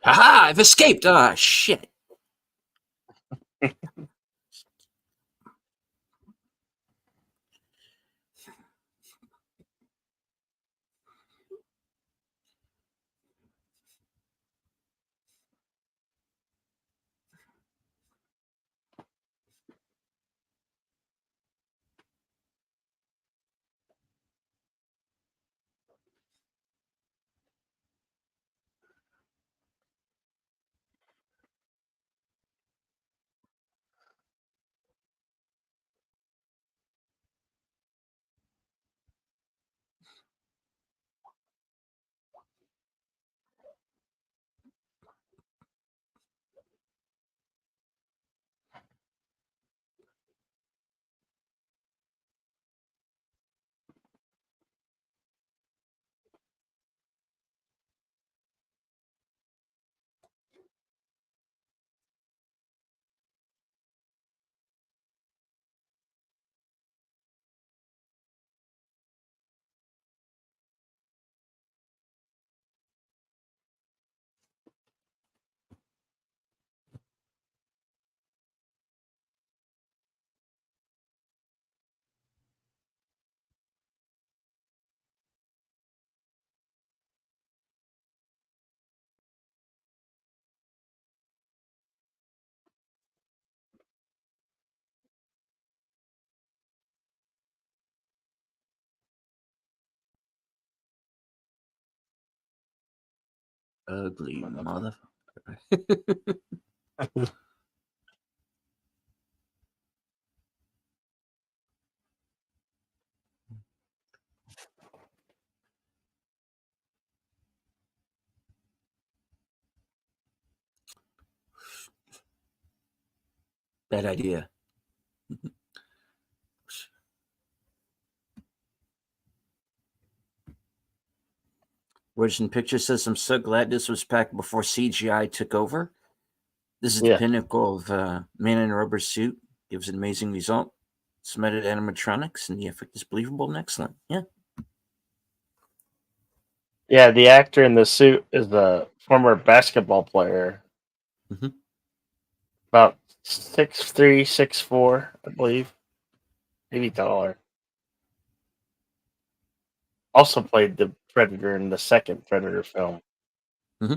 Haha, I've escaped. Ah, shit. Ugly Motherfucker. motherfucker. Bad idea. Words and Picture says, I'm so glad this was back before CGI took over. This is the Yeah. pinnacle of man in a rubber suit. Gives an amazing result. Submitted animatronics, and the effect is believable and excellent. Yeah. Yeah, the actor in the suit is the former basketball player, Mm-hmm. about 6'3", 6'4", I believe, maybe taller. Also played the Predator in the second Predator film. Mm-hmm.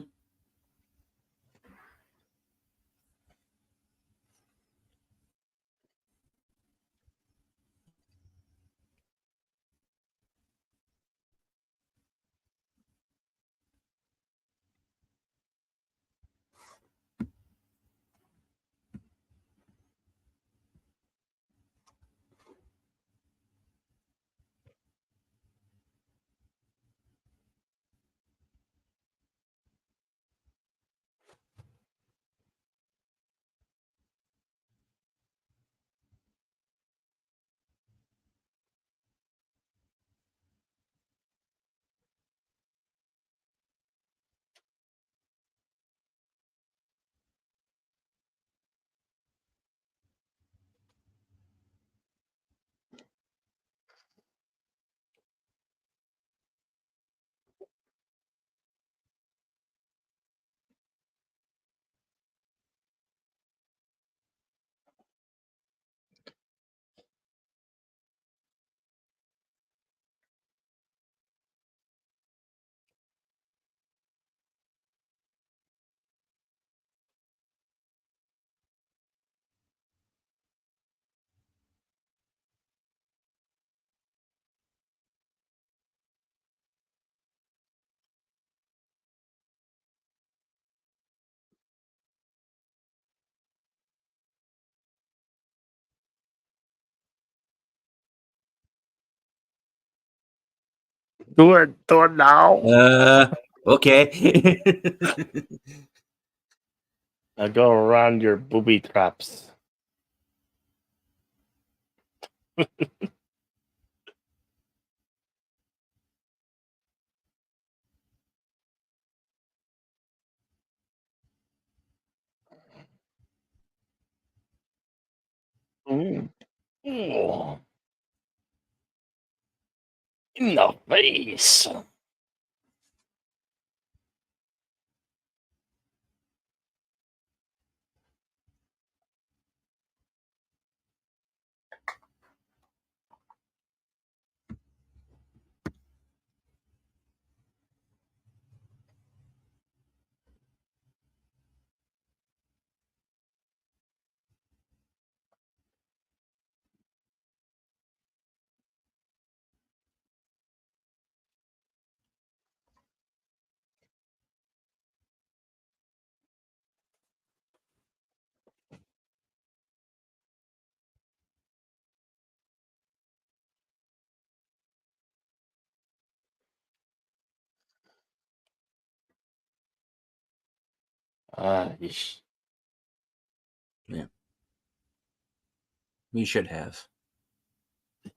Do it now. Okay. Now go around your booby traps. Ooh. Ooh. In the face. Yeesh. Yeah. We should have.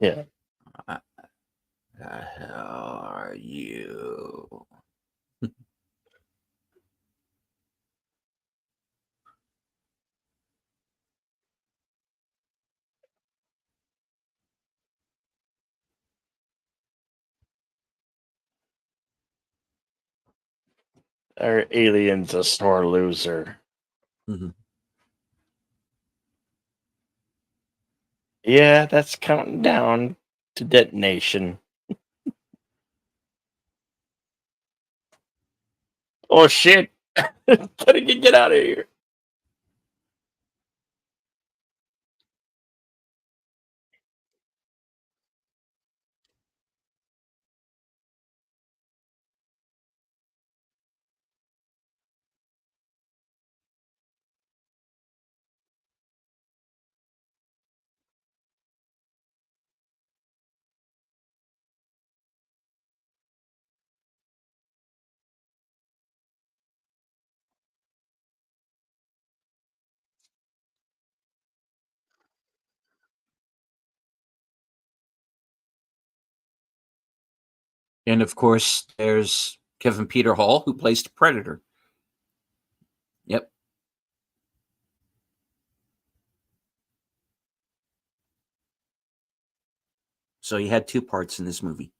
Yeah. Uh, the hell are you? Our alien's a sore loser. Mm-hmm. Yeah, that's counting down to detonation. Oh shit! Gotta get out of here. And of course, there's Kevin Peter Hall, who plays the Predator. Yep. So he had two parts in this movie.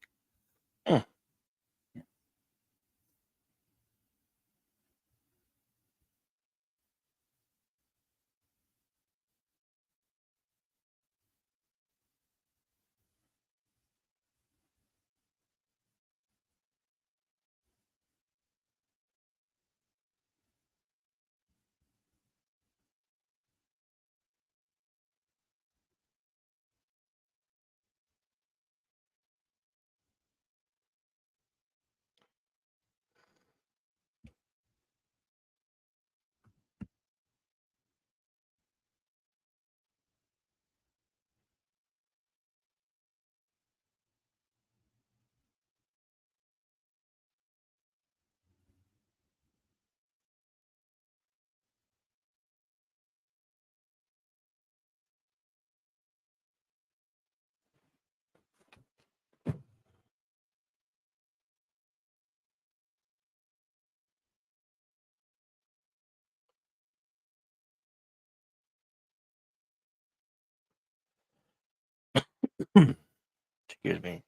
Excuse me.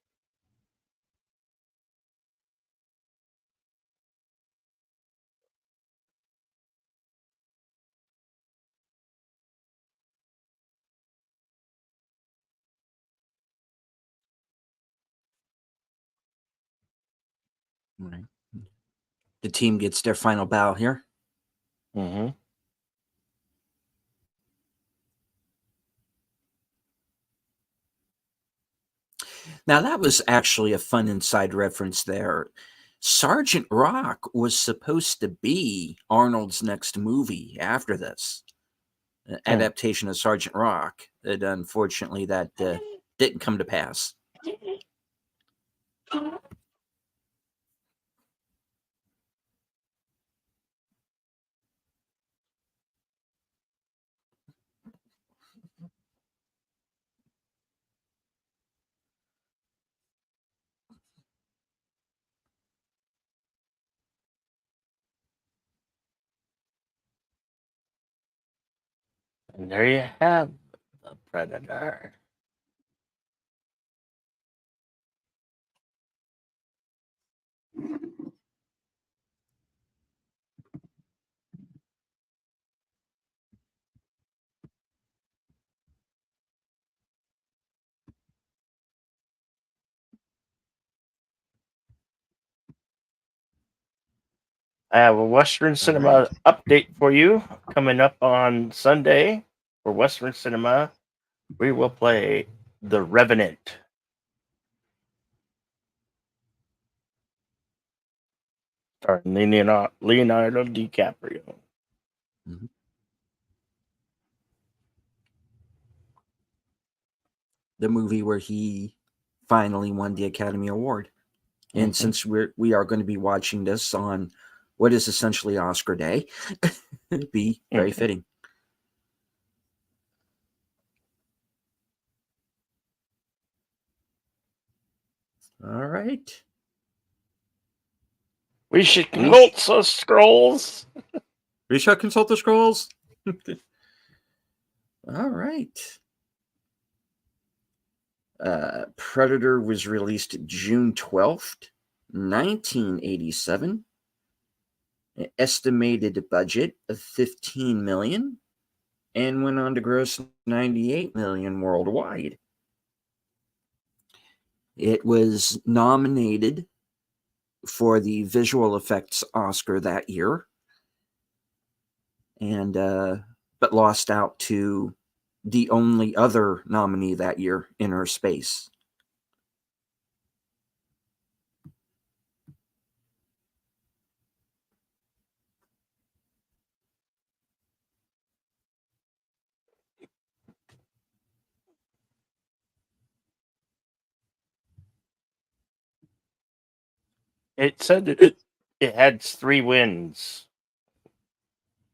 Right. The team gets their final bow here. Mm-hmm. Now, that was actually a fun inside reference there. Sergeant Rock was supposed to be Arnold's next movie after this adaptation of Sergeant Rock. But unfortunately, that didn't come to pass. And there you have the Predator. I have a Western All cinema right. update for you coming up on Sunday for Western cinema. We will play The Revenant. Starring Leonardo DiCaprio. Mhm. The movie where he finally won the Academy Award. And Mm-hmm. since we are going to be watching this on what is essentially Oscar Day, it'd be very Mm-hmm. fitting. All right. We should We consult those scrolls. we shall consult the scrolls. All right. Predator was released June 12th, 1987. An estimated budget of 15 million and went on to gross 98 million worldwide. It was nominated for the visual effects Oscar that year, and but lost out to the only other nominee that year, Inner Space. It said it had 3 wins.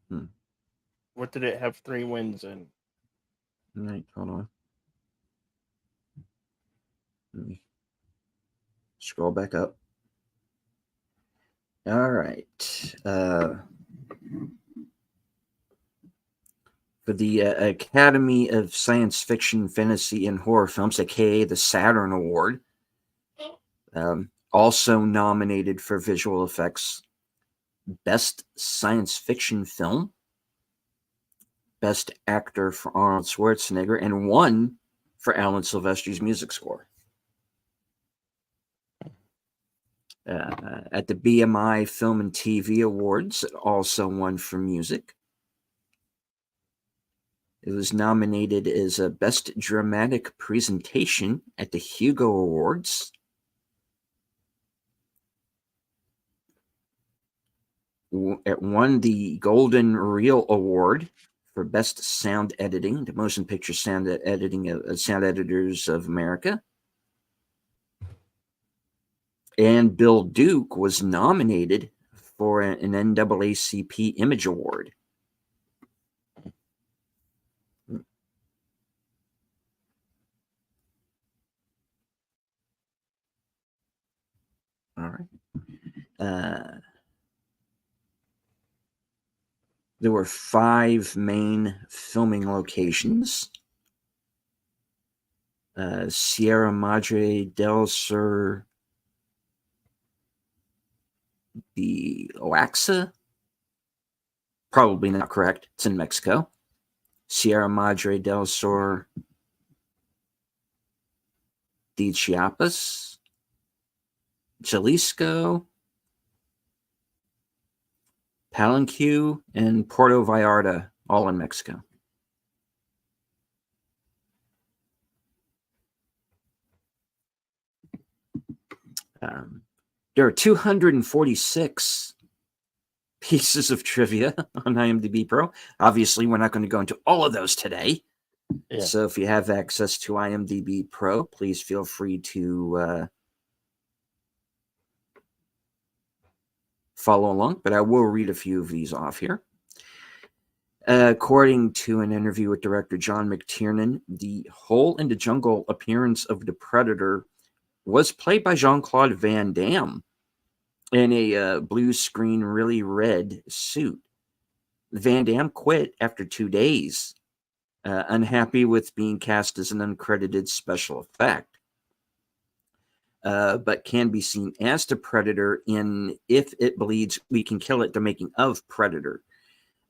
Hmm. What did it have 3 wins in? All right, hold on. Let me Scroll back up. All right. For the Academy of Science Fiction, Fantasy, and Horror Films, aka the Saturn Award. Also nominated for visual effects, Best Science Fiction Film, Best Actor for Arnold Schwarzenegger, and won for Alan Silvestri's music score. At the BMI Film and TV Awards, it also won for music. It was nominated as a Best Dramatic Presentation at the Hugo Awards. It won the Golden Reel Award for Best Sound Editing, the Motion Picture Sound Editing Sound Editors of America. And Bill Duke was nominated for an NAACP Image Award. All right. There were 5 main filming locations. Sierra Madre del Sur, the Oaxaca, probably not correct. It's in Mexico. Sierra Madre del Sur, de Chiapas, Jalisco, Palenque, and Puerto Vallarta, all in Mexico. There are 246 pieces of trivia on IMDb Pro. Obviously, we're not going to go into all of those today. Yeah. So if you have access to IMDb Pro, please feel free to follow along. But I will read a few of these off here. According to an interview with director John McTiernan, the Hole in the Jungle appearance of the Predator was played by Jean-Claude Van Damme in a blue screen, really red suit. Van Damme quit after 2 days, unhappy with being cast as an uncredited special effect, but can be seen as the Predator in If It Bleeds, We Can Kill It, the making of Predator.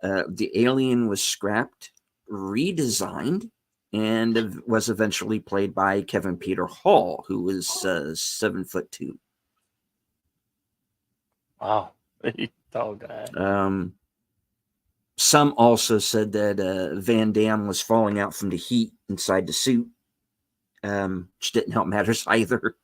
The alien was scrapped, redesigned, and was eventually played by Kevin Peter Hall, who was 7'2". Wow, tall guy. Some also said that Van Damme was falling out from the heat inside the suit, which didn't help matters either.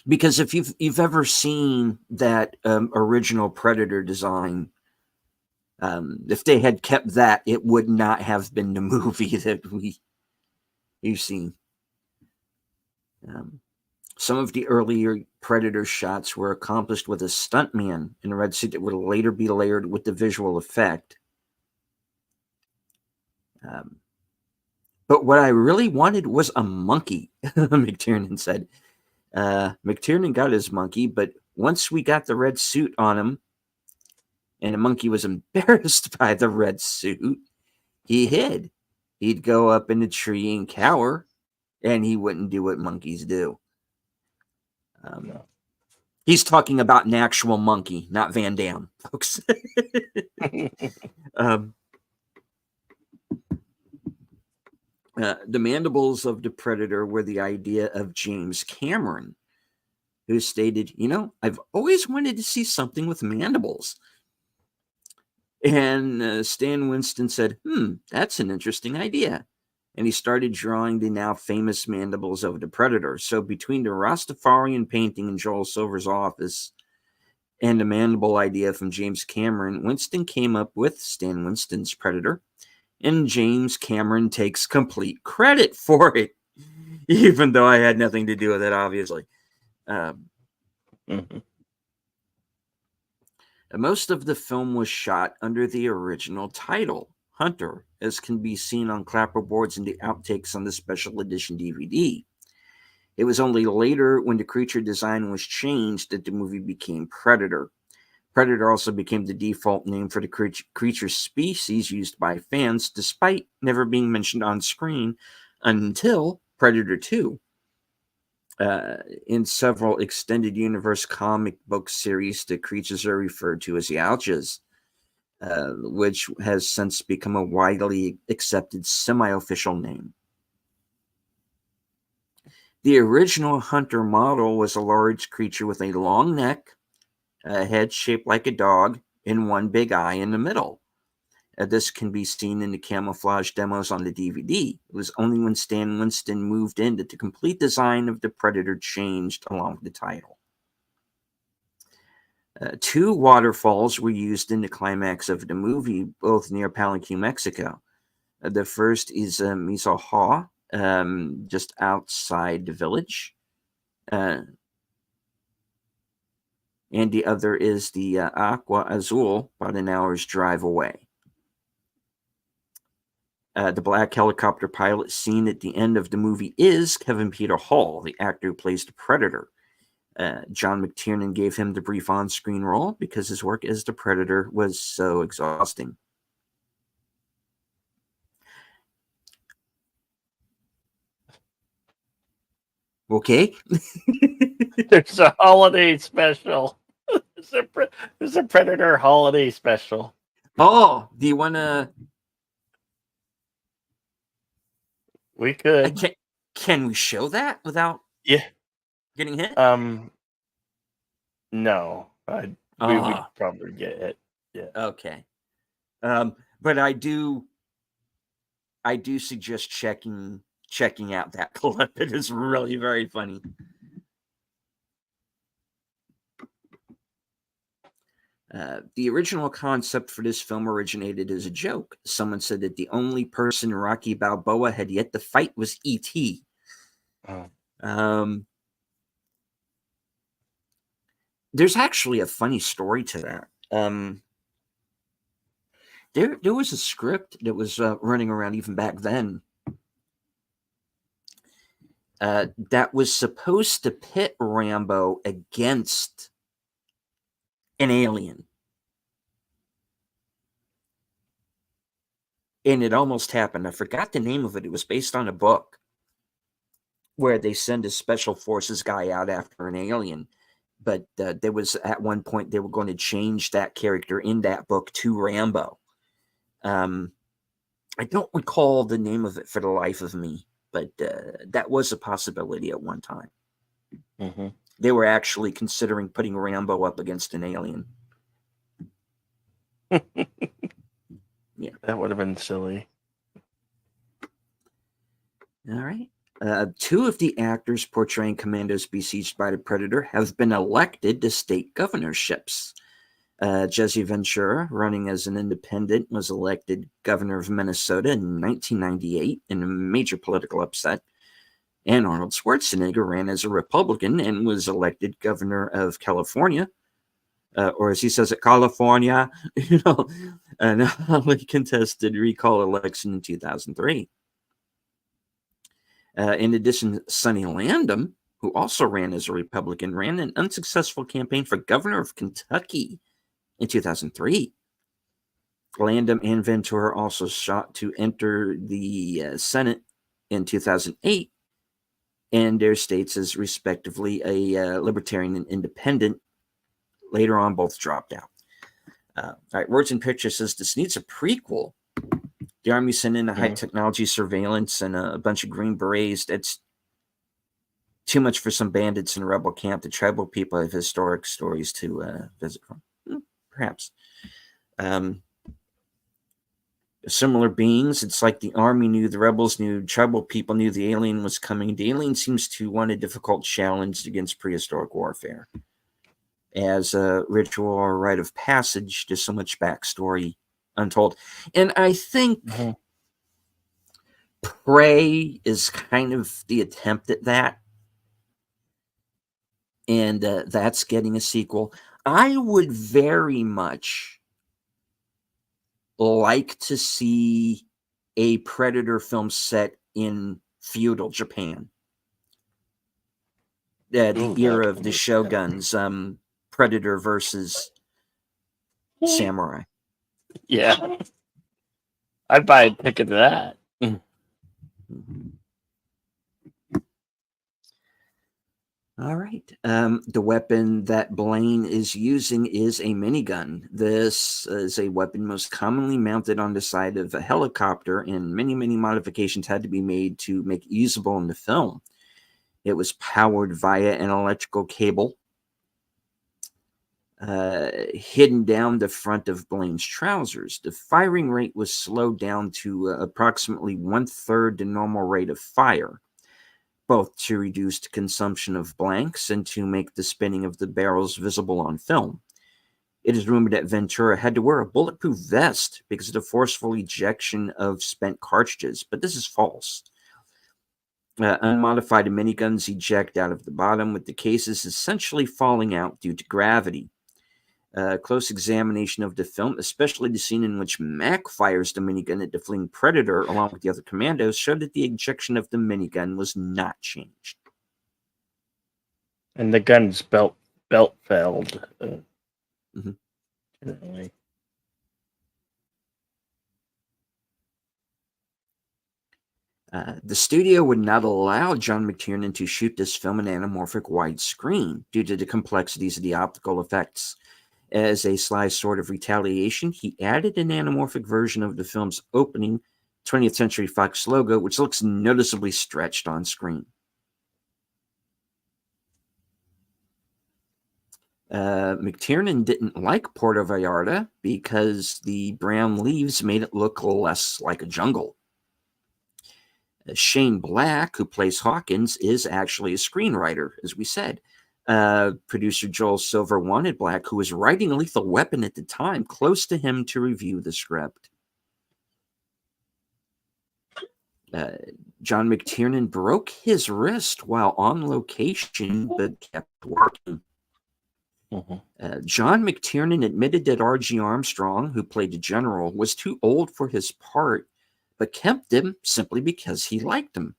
Because if you've ever seen that original Predator design, if they had kept that, it would not have been the movie that you've seen. Some of the earlier Predator shots were accomplished with a stuntman in a red suit that would later be layered with the visual effect. But what I really wanted was a monkey, McTiernan said. McTiernan got his monkey, but once we got the red suit on him, and the monkey was embarrassed by the red suit, he hid. He'd go up in a tree and cower, and he wouldn't do what monkeys do. He's talking about an actual monkey, not Van Damme, folks. The mandibles of the Predator were the idea of James Cameron, who stated, I've always wanted to see something with mandibles. And Stan Winston said, that's an interesting idea. And he started drawing the now famous mandibles of the Predator. So between the Rastafarian painting in Joel Silver's office and the mandible idea from James Cameron, Winston came up with Stan Winston's Predator. And James Cameron takes complete credit for it, even though I had nothing to do with it, obviously. Most of the film was shot under the original title, hunter, as can be seen on clapperboards and the outtakes on the special edition DVD. It was only later, when the creature design was changed, that the movie became Predator. Predator also became the default name for the creature species used by fans, despite never being mentioned on screen until Predator 2. In several extended universe comic book series, the creatures are referred to as Yautjas, which has since become a widely accepted semi-official name. The original hunter model was a large creature with a long neck, a head shaped like a dog, and one big eye in the middle. This can be seen in the camouflage demos on the DVD. It was only when Stan Winston moved in that the complete design of the Predator changed along with the title. 2 waterfalls were used in the climax of the movie, both near Palenque, Mexico. The first is Misoha, just outside the village. And the other is the Agua Azul, about an hour's drive away. The black helicopter pilot seen at the end of the movie is Kevin Peter Hall, the actor who plays the Predator. John McTiernan gave him the brief on-screen role because his work as the Predator was so exhausting. Okay. There's a holiday special. There's a Predator holiday special. Oh, do you want to... We could. Can we show that without getting hit? No. We would probably get hit. Yeah. Okay. But I do suggest checking out that clip. It is really very funny. The original concept for this film originated as a joke. Someone said that the only person Rocky Balboa had yet to fight was E.T. There's actually a funny story to that. There was a script that was running around even back then that was supposed to pit Rambo against an alien. And it almost happened. I forgot the name of it. It was based on a book where they send a special forces guy out after an alien. But there was, at one point, they were going to change that character in that book to Rambo. I don't recall the name of it for the life of me, but that was a possibility at one time. Mm-hmm. They were actually considering putting Rambo up against an alien. Yeah, that would have been silly. All right. 2 of the actors portraying commandos besieged by the Predator have been elected to state governorships. Jesse Ventura, running as an independent, was elected governor of Minnesota in 1998 in a major political upset. And Arnold Schwarzenegger ran as a Republican and was elected governor of California, or as he says it, California, an hotly contested recall election in 2003. In addition, Sonny Landham, who also ran as a Republican, ran an unsuccessful campaign for governor of Kentucky in 2003. Landham and Ventura also sought to enter the Senate in 2008, and their states as respectively a libertarian and independent. Later on, both dropped out. All right, Words and Pictures says this needs a prequel. The Army sent in a high technology surveillance and a bunch of Green Berets. That's too much for some bandits in a rebel camp. The tribal people have historic stories to visit from. Perhaps. Similar beings. It's like the Army knew, the rebels knew, tribal people knew the alien was coming. The alien seems to want a difficult challenge against prehistoric warfare. As a ritual or rite of passage, there's so much backstory untold. And I think Prey is kind of the attempt at that. And that's getting a sequel. I would very much like to see a Predator film set in feudal Japan. The Ooh, era that of would the be shoguns, Predator versus samurai. yeah. I'd buy a ticket to that. Mhm. All right. The weapon that Blaine is using is a minigun. This is a weapon most commonly mounted on the side of a helicopter, and many, many modifications had to be made to make it usable in the film. It was powered via an electrical cable hidden down the front of Blaine's trousers. The firing rate was slowed down to approximately 1/3 the normal rate of fire, both to reduce the consumption of blanks and to make the spinning of the barrels visible on film. It is rumored that Ventura had to wear a bulletproof vest because of the forceful ejection of spent cartridges, but this is false. Unmodified miniguns eject out of the bottom, with the cases essentially falling out due to gravity. Close examination of the film, especially the scene in which Mac fires the minigun at the fleeing Predator along with the other commandos, showed that the ejection of the minigun was not changed. And the gun's belt felled. Mhm. Generally. The studio would not allow John McTiernan to shoot this film in anamorphic widescreen due to the complexities of the optical effects. As a sly sort of retaliation, he added an anamorphic version of the film's opening 20th Century Fox logo, which looks noticeably stretched on screen. McTiernan didn't like Puerto Vallarta because the brown leaves made it look less like a jungle. Shane Black, who plays Hawkins, is actually a screenwriter, as we said. Producer Joel Silver wanted Black, who was writing Lethal Weapon at the time, close to him to review the script. John McTiernan broke his wrist while on location, but kept working. John McTiernan admitted that R.G. Armstrong, who played the general, was too old for his part, but kept him simply because he liked him.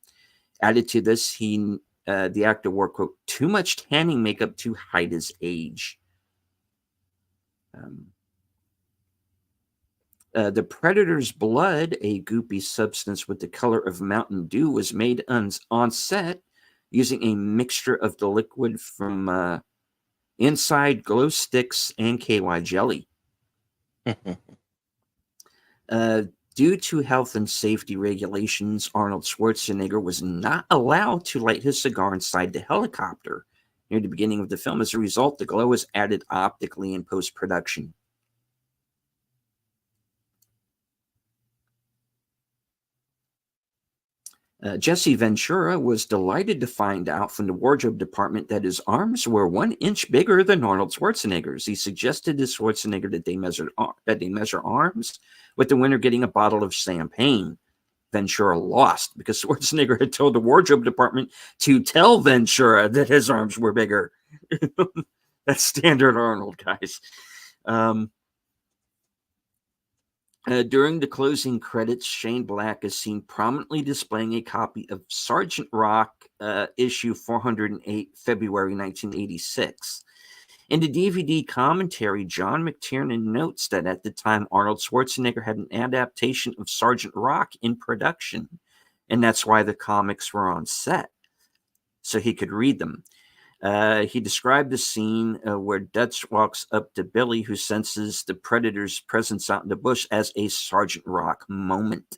Added to this, the actor wore, quote, too much tanning makeup to hide his age. The Predator's blood, a goopy substance with the color of Mountain Dew, was made on set using a mixture of the liquid from Inside, glow sticks, and KY jelly. Due to health and safety regulations, Arnold Schwarzenegger was not allowed to light his cigar inside the helicopter near the beginning of the film. As a result, the glow was added optically in post-production. Jesse Ventura was delighted to find out from the wardrobe department that his arms were 1 inch bigger than Arnold Schwarzenegger's. He suggested to Schwarzenegger that they measure arms, with the winner getting a bottle of champagne. Ventura lost because Schwarzenegger had told the wardrobe department to tell Ventura that his arms were bigger. That's standard Arnold, guys. During the closing credits, Shane Black is seen prominently displaying a copy of Sergeant Rock, issue 408, February 1986. In the DVD commentary, John McTiernan notes that at the time, Arnold Schwarzenegger had an adaptation of Sergeant Rock in production, and that's why the comics were on set, so he could read them. He described the scene where Dutch walks up to Billy, who senses the Predator's presence out in the bush, as a Sergeant Rock moment.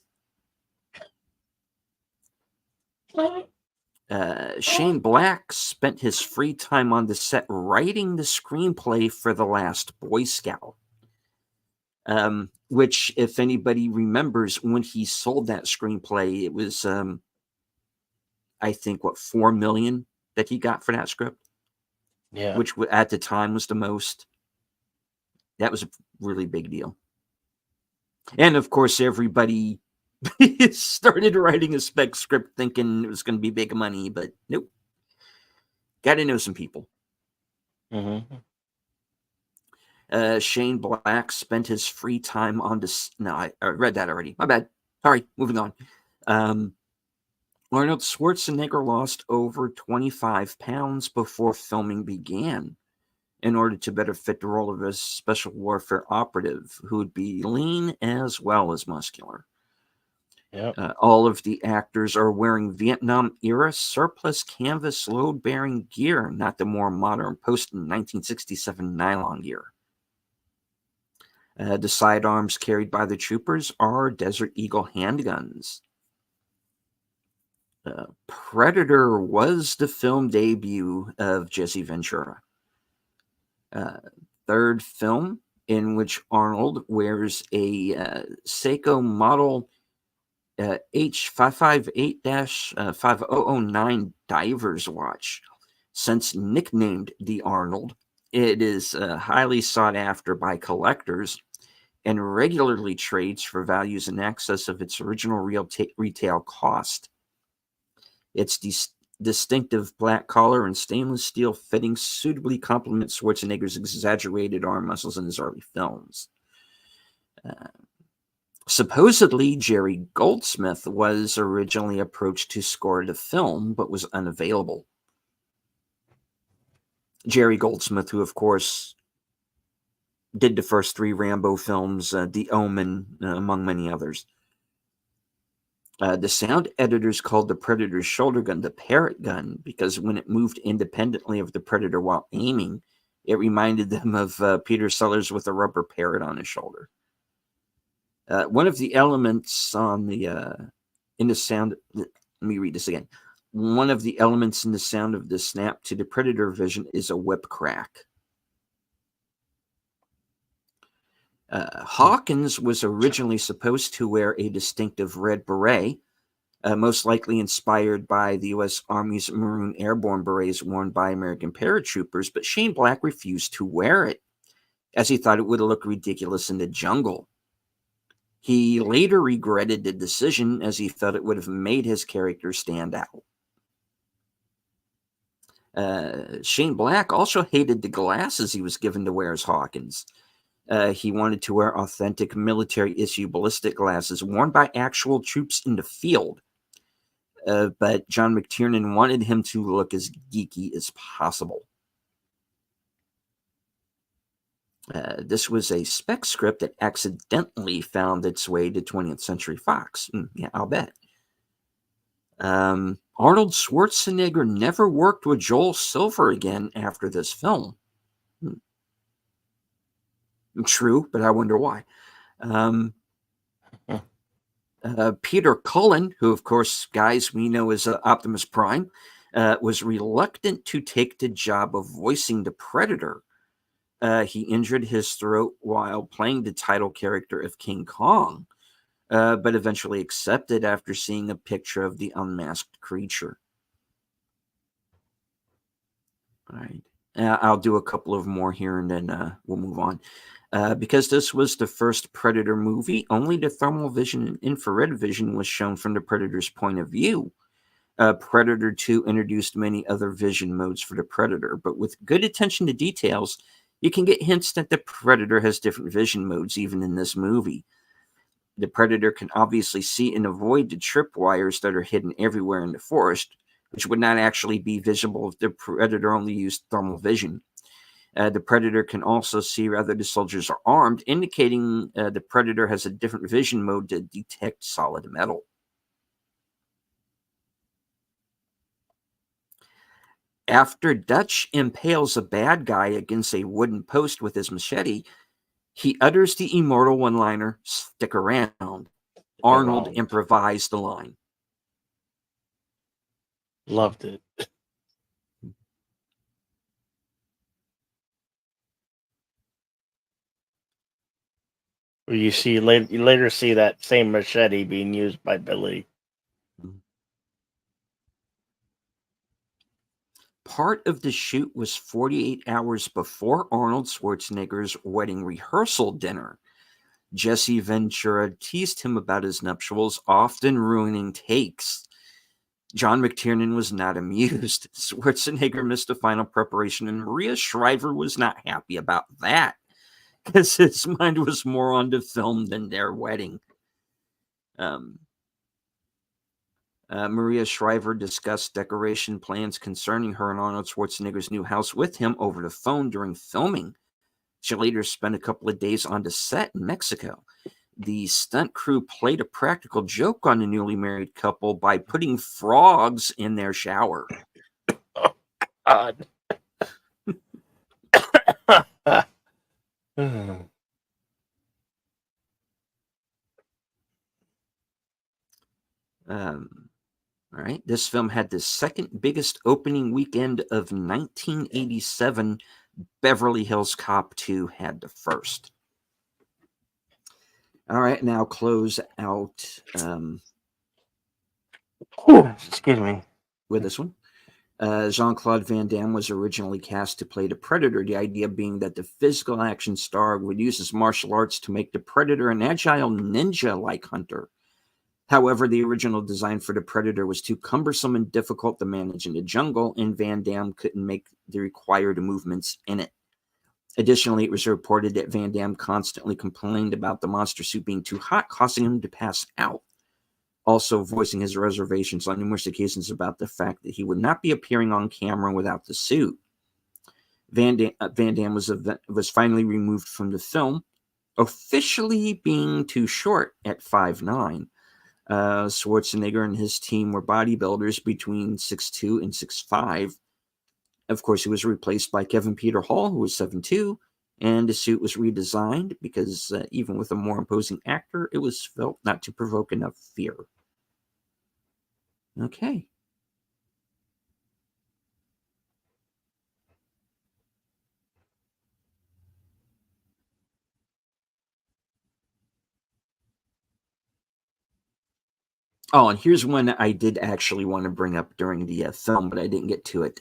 Shane Black spent his free time on the set writing the screenplay for The Last Boy Scout, which, if anybody remembers, when he sold that screenplay, it was, I think, $4 million that he got for that script. Yeah. Which at the time was the most. That was a really big deal. And of course, everybody started writing a spec script thinking it was going to be big money, but nope. Got to know some people. Mm-hmm. Shane Black spent his free time on this. No, I read that already. My bad. Sorry, moving on. Arnold Schwarzenegger lost over 25 pounds before filming began in order to better fit the role of a special warfare operative who would be lean as well as muscular. Yep. All of the actors are wearing Vietnam-era surplus canvas load-bearing gear, not the more modern post-1967 nylon gear. The sidearms carried by the troopers are Desert Eagle handguns. Predator was the film debut of Jesse Ventura. Third film in which Arnold wears a Seiko model H558-5009 diver's watch. Since nicknamed the Arnold, it is highly sought after by collectors and regularly trades for values in excess of its original retail cost. Its distinctive black collar and stainless steel fittings suitably complement Schwarzenegger's exaggerated arm muscles in his early films. Supposedly, Jerry Goldsmith was originally approached to score the film, but was unavailable. Jerry Goldsmith, who, of course, did the first 3 Rambo films, The Omen, among many others. The sound editors called the Predator's shoulder gun the parrot gun because when it moved independently of the Predator while aiming, it reminded them of Peter Sellers with a rubber parrot on his shoulder. One of the elements on the in the sound. Let me read this again. One of the elements in the sound of the snap to the Predator vision is a whip crack. Hawkins was originally supposed to wear a distinctive red beret, most likely inspired by the U.S. Army's maroon airborne berets worn by American paratroopers, but Shane Black refused to wear it, as he thought it would look ridiculous in the jungle. He later regretted the decision, as he felt it would have made his character stand out. Shane Black also hated the glasses he was given to wear as Hawkins. He wanted to wear authentic military-issue ballistic glasses worn by actual troops in the field. But John McTiernan wanted him to look as geeky as possible. This was a spec script that accidentally found its way to 20th Century Fox. Yeah, I'll bet. Arnold Schwarzenegger never worked with Joel Silver again after this film. True, but I wonder why. Peter Cullen, who, of course, guys, we know as Optimus Prime, was reluctant to take the job of voicing the Predator. He injured his throat while playing the title character of King Kong, but eventually accepted after seeing a picture of the unmasked creature. All right. I'll do a couple of more here and then we'll move on. Because this was the first Predator movie, only the thermal vision and infrared vision was shown from the Predator's point of view. Predator 2 introduced many other vision modes for the Predator, but with good attention to details, you can get hints that the Predator has different vision modes even in this movie. The Predator can obviously see and avoid the tripwires that are hidden everywhere in the forest, which would not actually be visible if the Predator only used thermal vision. The Predator can also see whether the soldiers are armed, indicating the Predator has a different vision mode to detect solid metal. After Dutch impales a bad guy against a wooden post with his machete, he utters the immortal one-liner, "Stick around." Arnold improvised the line. Loved it. You later see that same machete being used by Billy. Part of the shoot was 48 hours before Arnold Schwarzenegger's wedding rehearsal dinner. Jesse Ventura teased him about his nuptials, often ruining takes. John McTiernan was not amused. Schwarzenegger missed the final preparation, and Maria Shriver was not happy about that. because his mind was more on the film than their wedding. Maria Shriver discussed decoration plans concerning her and Arnold Schwarzenegger's new house with him over the phone during filming. She later spent a couple of days on the set in Mexico. The stunt crew played a practical joke on the newly married couple by putting frogs in their shower. Oh, God. All right. This film had the second biggest opening weekend of 1987. Beverly Hills Cop 2 had the first. All right. Now close out Excuse me. with this one. Jean-Claude Van Damme was originally cast to play the Predator, the idea being that the physical action star would use his martial arts to make the Predator an agile ninja-like hunter. However, the original design for the Predator was too cumbersome and difficult to manage in the jungle, and Van Damme couldn't make the required movements in it. Additionally, it was reported that Van Damme constantly complained about the monster suit being too hot, causing him to pass out. Also voicing his reservations on numerous occasions about the fact that he would not be appearing on camera without the suit. Van Damme was finally removed from the film, officially being too short at 5'9". Schwarzenegger and his team were bodybuilders between 6'2" and 6'5". Of course, he was replaced by Kevin Peter Hall, who was 7'2", and the suit was redesigned because even with a more imposing actor, it was felt not to provoke enough fear. Okay. Oh, and here's one I did actually want to bring up during the film, but I didn't get to it.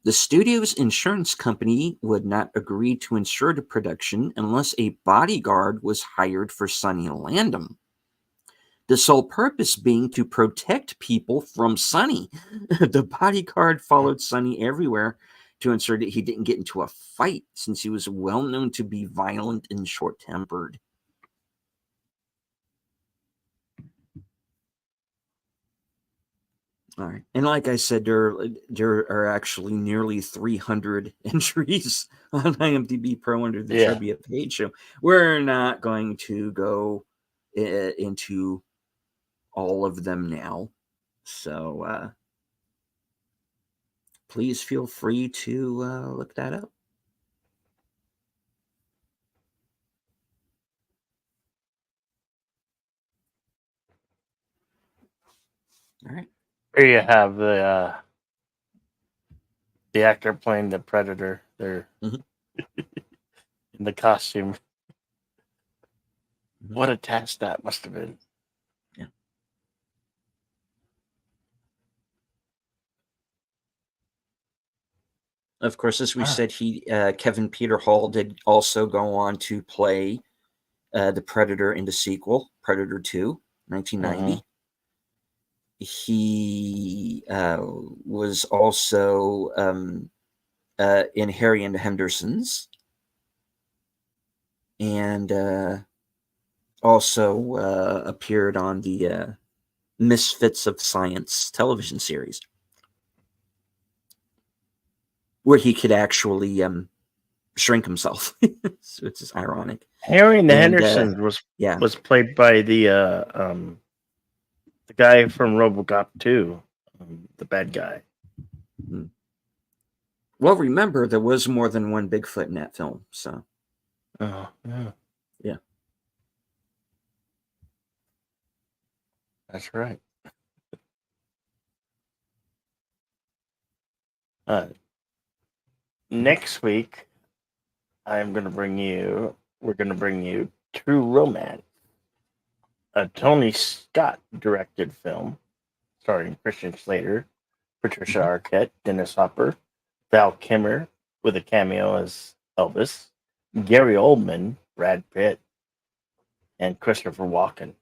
The studio's insurance company would not agree to insure the production unless a bodyguard was hired for Sonny Landham. The sole purpose being to protect people from Sonny. The bodyguard followed Sonny everywhere to ensure that he didn't get into a fight, since he was well known to be violent and short-tempered. All right. And like I said, there are actually nearly 300 entries on IMDb Pro under the trivia page. So we're not going to go into all of them now. So please feel free to look that up. All right. Here you have the actor playing the Predator there in the costume. What a task that must have been. Yeah. Of course, as we said, Kevin Peter Hall did also go on to play the Predator in the sequel, Predator 2, 1990. He was also in Harry and the Hendersons, and also appeared on the Misfits of Science television series, where he could actually shrink himself. So it's just ironic. Harry and the Hendersons was played by the guy from RoboCop 2, the bad guy. Well, remember, there was more than one Bigfoot in that film, so. Oh, yeah. Yeah. That's right. Next week, we're going to bring you True Romance, a Tony Scott directed film starring Christian Slater, Patricia Arquette, Dennis Hopper, Val Kilmer with a cameo as Elvis, Gary Oldman, Brad Pitt, and Christopher Walken.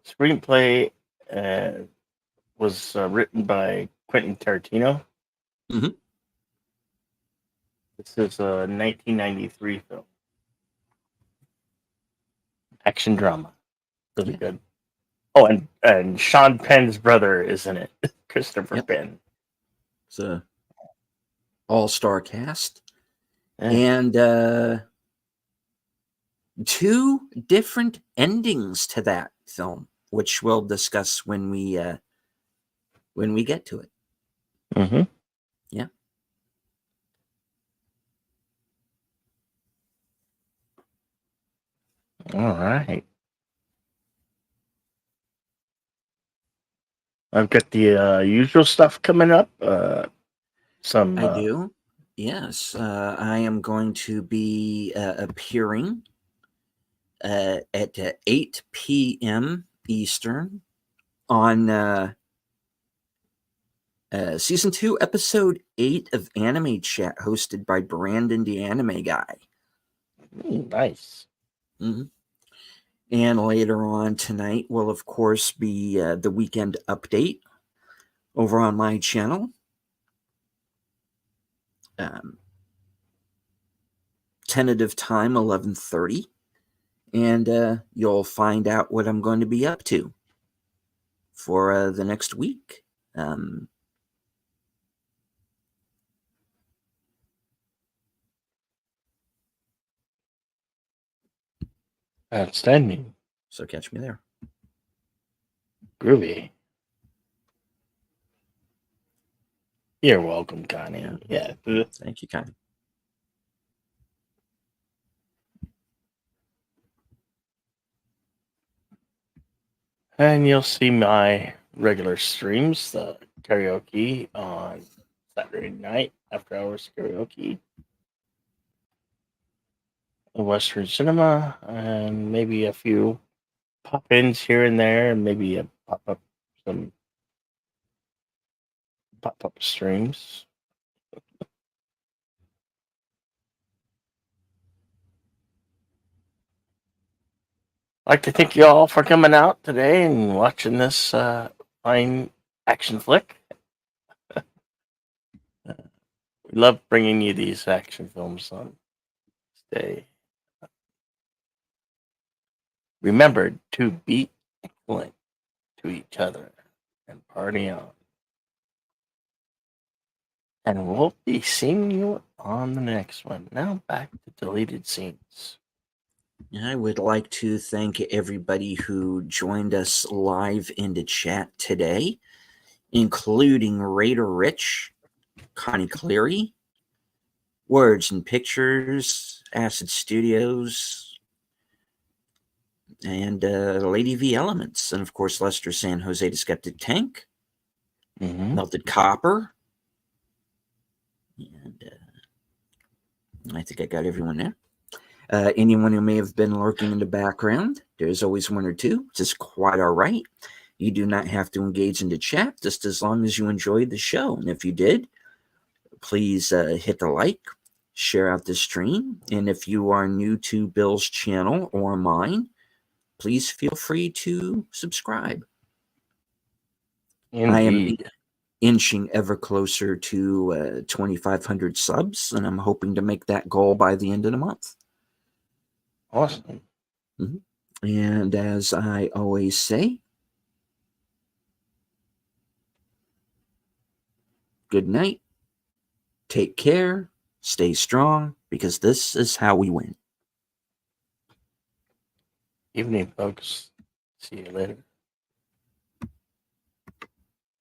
Screenplay was written by Quentin Tarantino. This is a 1993 film, action drama, really Yeah. good. Oh, and Sean Penn's brother is in it, Christopher Yep. Penn. It's a all-star cast. Yeah. And two different endings to that film, which we'll discuss when we get to it. Mm-hmm. Yeah. All right. I've got the usual stuff coming up. Some I do. Yes, I am going to be appearing at 8 p.m. Eastern on season 2, episode 8 of Anime Chat, hosted by Brandon, the anime guy. Nice. Mm-hmm. And later on tonight will, of course, be the weekend update over on my channel. Tentative time 11:30, and you'll find out what I'm going to be up to for the next week. Outstanding. So catch me there. Groovy. You're welcome, Connie. Yeah. Thank you, Connie. And you'll see my regular streams, the karaoke on Saturday night, after hours karaoke, the Western Cinema, and maybe a few pop-ins here and there, and maybe some pop-up streams. I'd like to thank you all for coming out today and watching this fine action flick. We love bringing you these action films on this day. Remember to be excellent to each other and party on. And we'll be seeing you on the next one. Now back to deleted scenes. I would like to thank everybody who joined us live in the chat today, including Raider Rich, Connie Cleary, Words and Pictures, Acid Studios, and Lady V Elements, and of course Lester San Jose the Skeptic Tank, Melted Copper, and I think I got everyone there. Anyone who may have been lurking in the background, there's always one or two. It's just quite all right. You do not have to engage in the chat, just as long as you enjoyed the show. And if you did, please hit the like, share out the stream. And if you are new to Bill's channel or mine, please feel free to subscribe. Indeed. I am inching ever closer to 2,500 subs, and I'm hoping to make that goal by the end of the month. Awesome. Mm-hmm. And as I always say, good night, take care, stay strong, because this is how we win. Evening, folks. See you later.